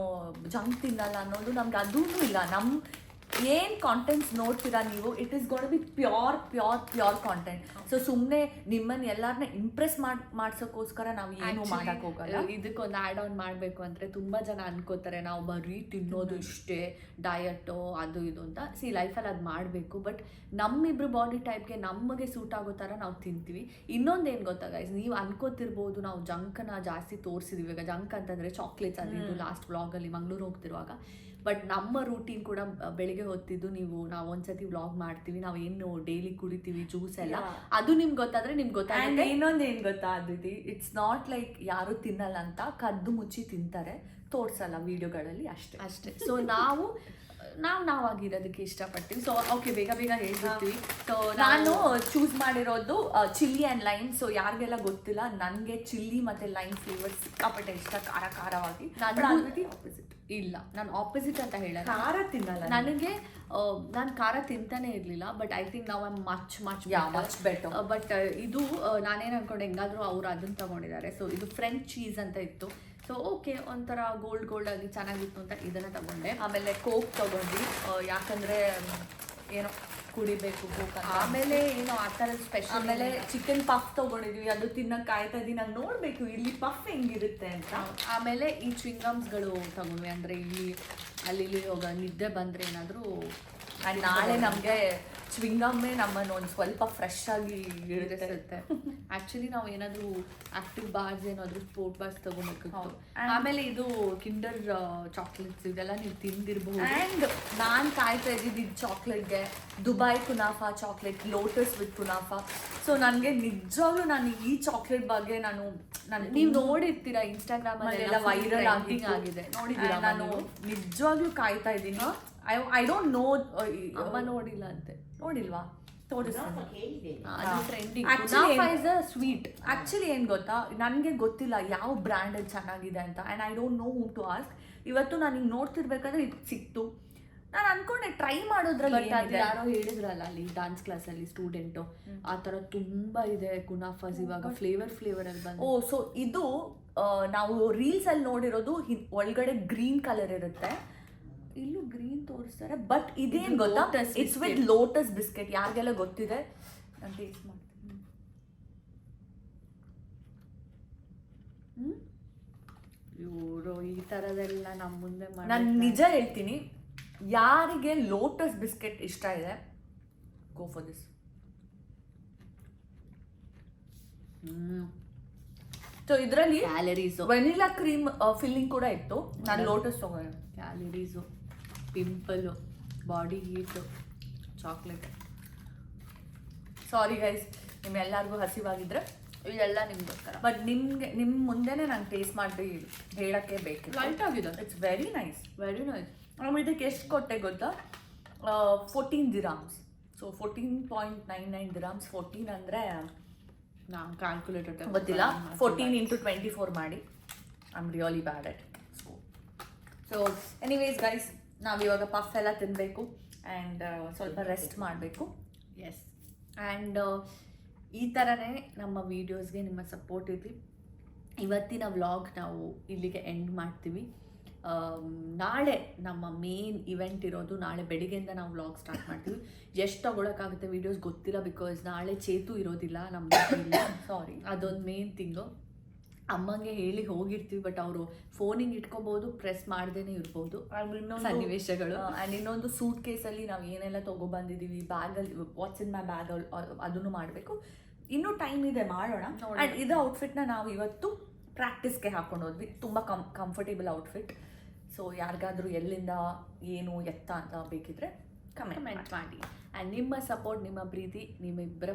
ಜಂಕ್ ತಿನ್ನಲ್ಲ ಅನ್ನೋದು ನಮ್ಗೆ ಅದೂ ಇಲ್ಲ. ನಮ್ಮ ಏನು ಕಾಂಟೆಂಟ್ಸ್ ನೋಡ್ತೀರಾ ನೀವು, it is got be pure content. So ಸುಮ್ಮನೆ ನಿಮ್ಮನ್ನು ಎಲ್ಲರನ್ನ ಇಂಪ್ರೆಸ್ ಮಾಡ್ಸೋಕ್ಕೋಸ್ಕರ ನಾವು ಏನೂ ಮಾಡೋಕ್ಕೆ ಹೋಗಲ್ಲ. ಇದಕ್ಕೊಂದು ಆ್ಯಡ್ ಆನ್ ಮಾಡಬೇಕು ಅಂದರೆ ತುಂಬ ಜನ ಅನ್ಕೋತಾರೆ ನಾವು ಬರೀ ತಿನ್ನೋದು ಇಷ್ಟೇ, ಡಯಟು ಅದು ಇದು ಅಂತ. ಲೈಫಲ್ಲಿ ಅದು ಮಾಡಬೇಕು, ಬಟ್ ನಮ್ಮಿಬ್ರು ಬಾಡಿ ಟೈಪ್ಗೆ ನಮಗೆ ಸೂಟ್ ಆಗೋ ಥರ ನಾವು ತಿಂತೀವಿ. ಇನ್ನೊಂದೇನು ಗೊತ್ತಾ ಗೈಸ್, ನೀವು ಅನ್ಕೋತಿರ್ಬೋದು ನಾವು ಜಂಕನ್ನ ಜಾಸ್ತಿ ತೋರಿಸಿದೀವಿ. ಈಗ ಜಂಕ್ ಅಂತಂದರೆ ಚಾಕ್ಲೇಟ್ಸ್ ಅದು ಇದು ಲಾಸ್ಟ್ ವ್ಲಾಗಲ್ಲಿ ಮಂಗಳೂರು ಹೋಗ್ತಿರುವಾಗ. ಬಟ್ ನಮ್ಮ ರೂಟೀನ್ ಕೂಡ ಬೆಳಿಗ್ಗೆ ಹೊತ್ತಿದ್ದು ನಾವು ಒಂದ್ಸತಿ ವ್ಲಾಗ್ ಮಾಡ್ತೀವಿ, ನಾವು ಏನು ಡೈಲಿ ಕುಡಿತೀವಿ ಜ್ಯೂಸ್ ಎಲ್ಲ, ಅದು ನಿಮ್ಗೆ ಗೊತ್ತಾದ್ರೆ ನಿಮ್ಗೆ ಗೊತ್ತಾಗುತ್ತೆ. ಇನ್ನೊಂದು ಏನು ಗೊತ್ತಾ ಅದಿತಿ, ಇಟ್ಸ್ ನಾಟ್ ಲೈಕ್ ಯಾರು ತಿನ್ನಲ್ಲ ಅಂತ, ಕದ್ದು ಮುಚ್ಚಿ ತಿಂತಾರೆ, ತೋರಿಸಲ್ಲ ವಿಡಿಯೋಗಳಲ್ಲಿ ಅಷ್ಟೇ. ಸೊ ನಾವಾಗಿರೋದಕ್ಕೆ ಇಷ್ಟಪಡ್ತೀವಿ. ಸೊ ಓಕೆ, ಬೇಗ ಹೇಳ್ಬಿಡ್ತೀವಿ. ಸೊ ನಾನು ಚೂಸ್ ಮಾಡಿರೋದು ಚಿಲ್ಲಿ ಆ್ಯಂಡ್ ಲೈಮ್. ಸೊ ಯಾರಿಗೆಲ್ಲ ಗೊತ್ತಿಲ್ಲ, ನನಗೆ ಚಿಲ್ಲಿ ಮತ್ತು ಲೈಮ್ ಫ್ಲೇವರ್ ಸಿಕ್ಕಾಪಟ್ಟೆ ಇಷ್ಟ, ಖಾರವಾಗಿ. ಆಪೋಸಿಟ್ ಇಲ್ಲ, ನಾನು ಆಪೋಸಿಟ್ ಅಂತ ಹೇಳಲ್ಲ, ಖಾರ ತಿನ್ನಲ್ಲ. ನನಗೆ ನಾನು ಖಾರ ತಿಂತಾನೆ ಇರಲಿಲ್ಲ, ಬಟ್ ಐ ಥಿಂಕ್ ನಾವು ಮಚ್ ಬೆಟರ್. ಬಟ್ ಇದು ನಾನೇನು ಅನ್ಕೊಂಡೆ, ಹೆಂಗಾದರೂ ಅವ್ರು ಅದನ್ನು ತೊಗೊಂಡಿದ್ದಾರೆ. ಸೊ ಇದು ಫ್ರೆಂಚ್ ಚೀಸ್ ಅಂತ ಇತ್ತು. ಸೊ ಓಕೆ, ಒಂಥರ ಗೋಲ್ಡ್ ಆಗಿ ಚೆನ್ನಾಗಿತ್ತು ಅಂತ ಇದನ್ನು ತಗೊಂಡೆ. ಆಮೇಲೆ ಕೋಕ್ ತೊಗೊಂಡ್ವಿ, ಯಾಕಂದರೆ ಏನೋ ಕುಡಿಬೇಕು ಕೋಕ್. ಆಮೇಲೆ ಏನೋ ಆ ಥರದ ಸ್ಪೆಷಲ್. ಆಮೇಲೆ ಚಿಕನ್ ಪಫ್ ತೊಗೊಂಡಿದ್ವಿ, ಅದು ತಿನ್ನಕ್ಕೆ ಕಾಯ್ತಾ ಇದ್ದೀನಿ, ನಂಗೆ ನೋಡಬೇಕು ಇಲ್ಲಿ ಪಫ್ ಹೆಂಗಿರುತ್ತೆ ಅಂತ. ಆಮೇಲೆ ಈ ಚ್ವಿಂಗಮ್ಸ್ಗಳು ತಗೊಂಡ್ವಿ, ಅಂದರೆ ಅಲ್ಲಿ ಹೋಗ ನಿದ್ದೆ ಬಂದರೆ ಏನಾದರೂ. ಆ್ಯಂಡ್ ನಾಳೆ ನಮಗೆ ಚ್ವಿಂಗಮ್ಮೇ ನಮ್ಮನ್ನು ಒಂದು ಸ್ವಲ್ಪ ಫ್ರೆಶ್ ಆಗಿ ಇಳಿಸುತ್ತೆ. ಆ್ಯಕ್ಚುಲಿ ನಾವು ಏನಾದರೂ ಆಕ್ಟಿವ್ ಬಾರ್ಸ್ ಏನಾದರೂ ಸ್ಪೋರ್ಟ್ ಬಾರ್ಸ್ ತೊಗೊಬೇಕಿತ್ತು. ಆಮೇಲೆ ಇದು ಕಿಂಡರ್ ಚಾಕ್ಲೇಟ್ಸ್ ಇದೆಲ್ಲ ನೀವು ತಿಂದಿರ್ಬೋದು. ಆ್ಯಂಡ್ ನಾನು ಕಾಯ್ತಾ ಇದ್ದಿದ್ದು ಚಾಕ್ಲೇಟ್ಗೆ, Dubai kunafa chocolate, Lotus with kunafa. So ನನಗೆ ನಿಜವಾಗ್ಲೂ ನಾನು ಈ ಚಾಕ್ಲೇಟ್ ಬಗ್ಗೆ ನೀವು ನೋಡಿರ್ತೀರಾ ಇನ್ಸ್ಟಾಗ್ರಾಮಲ್ಲಿ ಎಲ್ಲ ವೈರಲ್ ಆಗಿದೆ, ನೋಡಿದ್ದೀರಾ? ನಾನು ನಿಜವಾಗ್ಲೂ ಕಾಯ್ತಾ ಇದ್ದೀನಿ. ಐ ಡೋಂಟ್ ನೋ, ಅಮ್ಮ ನೋಡಿಲ್ಲ ಅಂತೆ. ನೋಡಿಲ್ವಾ? ತೋರಿಸ್ತೀನಿ. ಹೇಳಿದೆ ಸ್ವೀಟ್ ಆ್ಯಕ್ಚುಲಿ ಏನು ಗೊತ್ತಾ, ನನಗೆ ಗೊತ್ತಿಲ್ಲ ಯಾವ ಬ್ರ್ಯಾಂಡಲ್ಲಿ ಚೆನ್ನಾಗಿದೆ ಅಂತ. And I don't know whom to ask. ಇವತ್ತು ನಾನು ಹಿಂಗೆ ನೋಡ್ತಿರ್ಬೇಕಾದ್ರೆ ಇದು ಸಿಕ್ತು, ನಾನು ಅನ್ಕೊಂಡೆ ಟ್ರೈ ಮಾಡೋದ್ರಲ್ಲಿ. ಅದು ಯಾರೋ ಹೇಳಿದ್ರಲ್ಲ ಅಲ್ಲಿ ಡಾನ್ಸ್ ಕ್ಲಾಸಲ್ಲಿ ಸ್ಟೂಡೆಂಟು, ಆ ಥರ ತುಂಬ ಇದೆ ಕುನಾಫಾಸ್ ಇವಾಗ ಫ್ಲೇವರಲ್ಲಿ ಬಂದು. ಸೊ ಇದು ನಾವು ರೀಲ್ಸಲ್ಲಿ ನೋಡಿರೋದು ಒಳಗಡೆ ಗ್ರೀನ್ ಕಲರ್ ಇರುತ್ತೆ, ಇಲ್ಲೂ ಗ್ರೀನ್ ತೋರಿಸ್ತಾರೆ. ಬಟ್ ಇದೇನು ಗೊತ್ತಾ, ಇಟ್ಸ್ ವಿತ್ ಲೋಟಸ್ ಬಿಸ್ಕೆಟ್. ಯಾರಿಗೆಲ್ಲ ಗೊತ್ತಿದೆ ನಾನು ಟೇಸ್ಟ್ ಮಾಡ್ತೀನಿ. ಇವರು ಈ ಥರದೆಲ್ಲ ನಮ್ಮ ಮುಂದೆ ನಾನು ನಿಜ ಹೇಳ್ತೀನಿ, ಯಾರಿಗೆ ಲೋಟಸ್ ಬಿಸ್ಕೆಟ್ ಇಷ್ಟ ಇದೆ, ಗೋ ಫಾರ್ ದಿಸ್. ಸೊ ಇದರಲ್ಲಿ ಕ್ಯಾಲರೀಸು, ವೆನಿಲಾ ಕ್ರೀಮ್ ಫಿಲ್ಲಿಂಗ್ ಕೂಡ ಇತ್ತು. ನಾನು ಲೋಟಸ್ ತಗೊಂಡೆ. Calories, pimple, body heat, chocolate. Sorry guys, ನಿಮ್ಮೆಲ್ಲರಿಗೂ ಹಸಿವಾಗಿದ್ರೆ ಇದೆಲ್ಲ ನಿಮ್ಗೋಸ್ಕರ. ಬಟ್ ನಿಮ್ಮ ಮುಂದೆನೇ ನಾನು ಟೇಸ್ಟ್ ಮಾಡಿ ಹೇಳೋಕ್ಕೆ ಬೇಕು. ಲೈಟ್ ಆಗಿದೆ, ಇಟ್ಸ್ ವೆರಿ ನೈಸ್. ಆಮೇಲೆ ಇದಕ್ಕೆ ಎಷ್ಟು ಕೊಟ್ಟೆ ಗೊತ್ತಾ, 14 ದಿರಾಮ್ಸ್. ಸೊ 14.99 ದಿರಾಮ್ಸ್. 14 ಅಂದರೆ ನಾನು ಕ್ಯಾಲ್ಕುಲೇಟರ್ ಗೊತ್ತಿಲ್ಲ, 14 into 24 ಮಾಡಿ. I am really bad at school. So anyways guys, ನಾವಿವಾಗ ಪಫ್ ಎಲ್ಲ ತಿನ್ನಬೇಕು ಆ್ಯಂಡ್ ಸ್ವಲ್ಪ ರೆಸ್ಟ್ ಮಾಡಬೇಕು. ಎಸ್, ಆ್ಯಂಡ್ ಈ ಥರನೇ ನಮ್ಮ ವೀಡಿಯೋಸ್ಗೆ ನಿಮ್ಮ ಸಪೋರ್ಟ್ ಇರಲಿ. ಇವತ್ತಿನ ವ್ಲಾಗ್ ನಾವು ಇಲ್ಲಿಗೆ ಎಂಡ್ ಮಾಡ್ತೀವಿ. ನಾಳೆ ನಮ್ಮ ಮೇನ್ ಇವೆಂಟ್ ಇರೋದು, ನಾಳೆ ಬೆಳಿಗ್ಗೆಯಿಂದ ನಾವು ವ್ಲಾಗ್ ಸ್ಟಾರ್ಟ್ ಮಾಡ್ತೀವಿ. ಎಷ್ಟು ತೊಗೊಳಕ್ಕಾಗುತ್ತೆ ವೀಡಿಯೋಸ್ ಗೊತ್ತಿಲ್ಲ, ಬಿಕಾಸ್ ನಾಳೆ ಚೇತು ಇರೋದಿಲ್ಲ ನಮ್ಮದು. ಸಾರಿ, ಅದೊಂದು ಮೇನ್ ಥಿಂಗು. ಅಮ್ಮಂಗೆ ಹೇಳಿ ಹೋಗಿರ್ತೀವಿ, ಬಟ್ ಅವರು ಫೋನಿಗೆ ಇಟ್ಕೋಬಹುದು, ಪ್ರೆಸ್ ಮಾಡ್ದೇನೆ ಇರ್ಬೋದು ಸನ್ನಿವೇಶಗಳು. ಆ್ಯಂಡ್ ಇನ್ನೊಂದು ಸೂಟ್ ಕೇಸಲ್ಲಿ ನಾವು ಏನೆಲ್ಲ ತೊಗೊಬಂದಿದ್ದೀವಿ, ಬ್ಯಾಗಲ್ಲಿ ವಾಟ್ಸ್ ಇನ್ ಮೈ ಬ್ಯಾಗ್ ಅದನ್ನು ಮಾಡಬೇಕು. ಇನ್ನೂ ಟೈಮ್ ಇದೆ, ಮಾಡೋಣ. ಆ್ಯಂಡ್ ಇದು ಔಟ್ಫಿಟ್ನ ನಾವು ಇವತ್ತು ಪ್ರಾಕ್ಟೀಸ್ಗೆ ಹಾಕೊಂಡು ಹೋದ್ವಿ. ತುಂಬ ಕಂಫರ್ಟೇಬಲ್ ಔಟ್ಫಿಟ್. ಸೊ ಯಾರಿಗಾದ್ರೂ ಎಲ್ಲಿಂದ ಏನು ಎತ್ತ ಅಂತ ಬೇಕಿದ್ರೆ ಕಮೆಂಟ್ ಮಾಡಿ. ಆ್ಯಂಡ್ ನಿಮ್ಮ ಸಪೋರ್ಟ್, ನಿಮ್ಮ ಪ್ರೀತಿ ನಿಮ್ಮಿಬ್ಬರ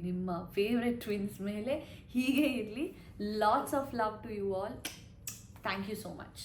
ನಿಮ್ಮ ಫೇವ್ರೆಟ್ ಟ್ವಿನ್ಸ್ ಮೇಲೆ ಹೀಗೆ ಇರಲಿ. Lots of love to you all. Thank you so much.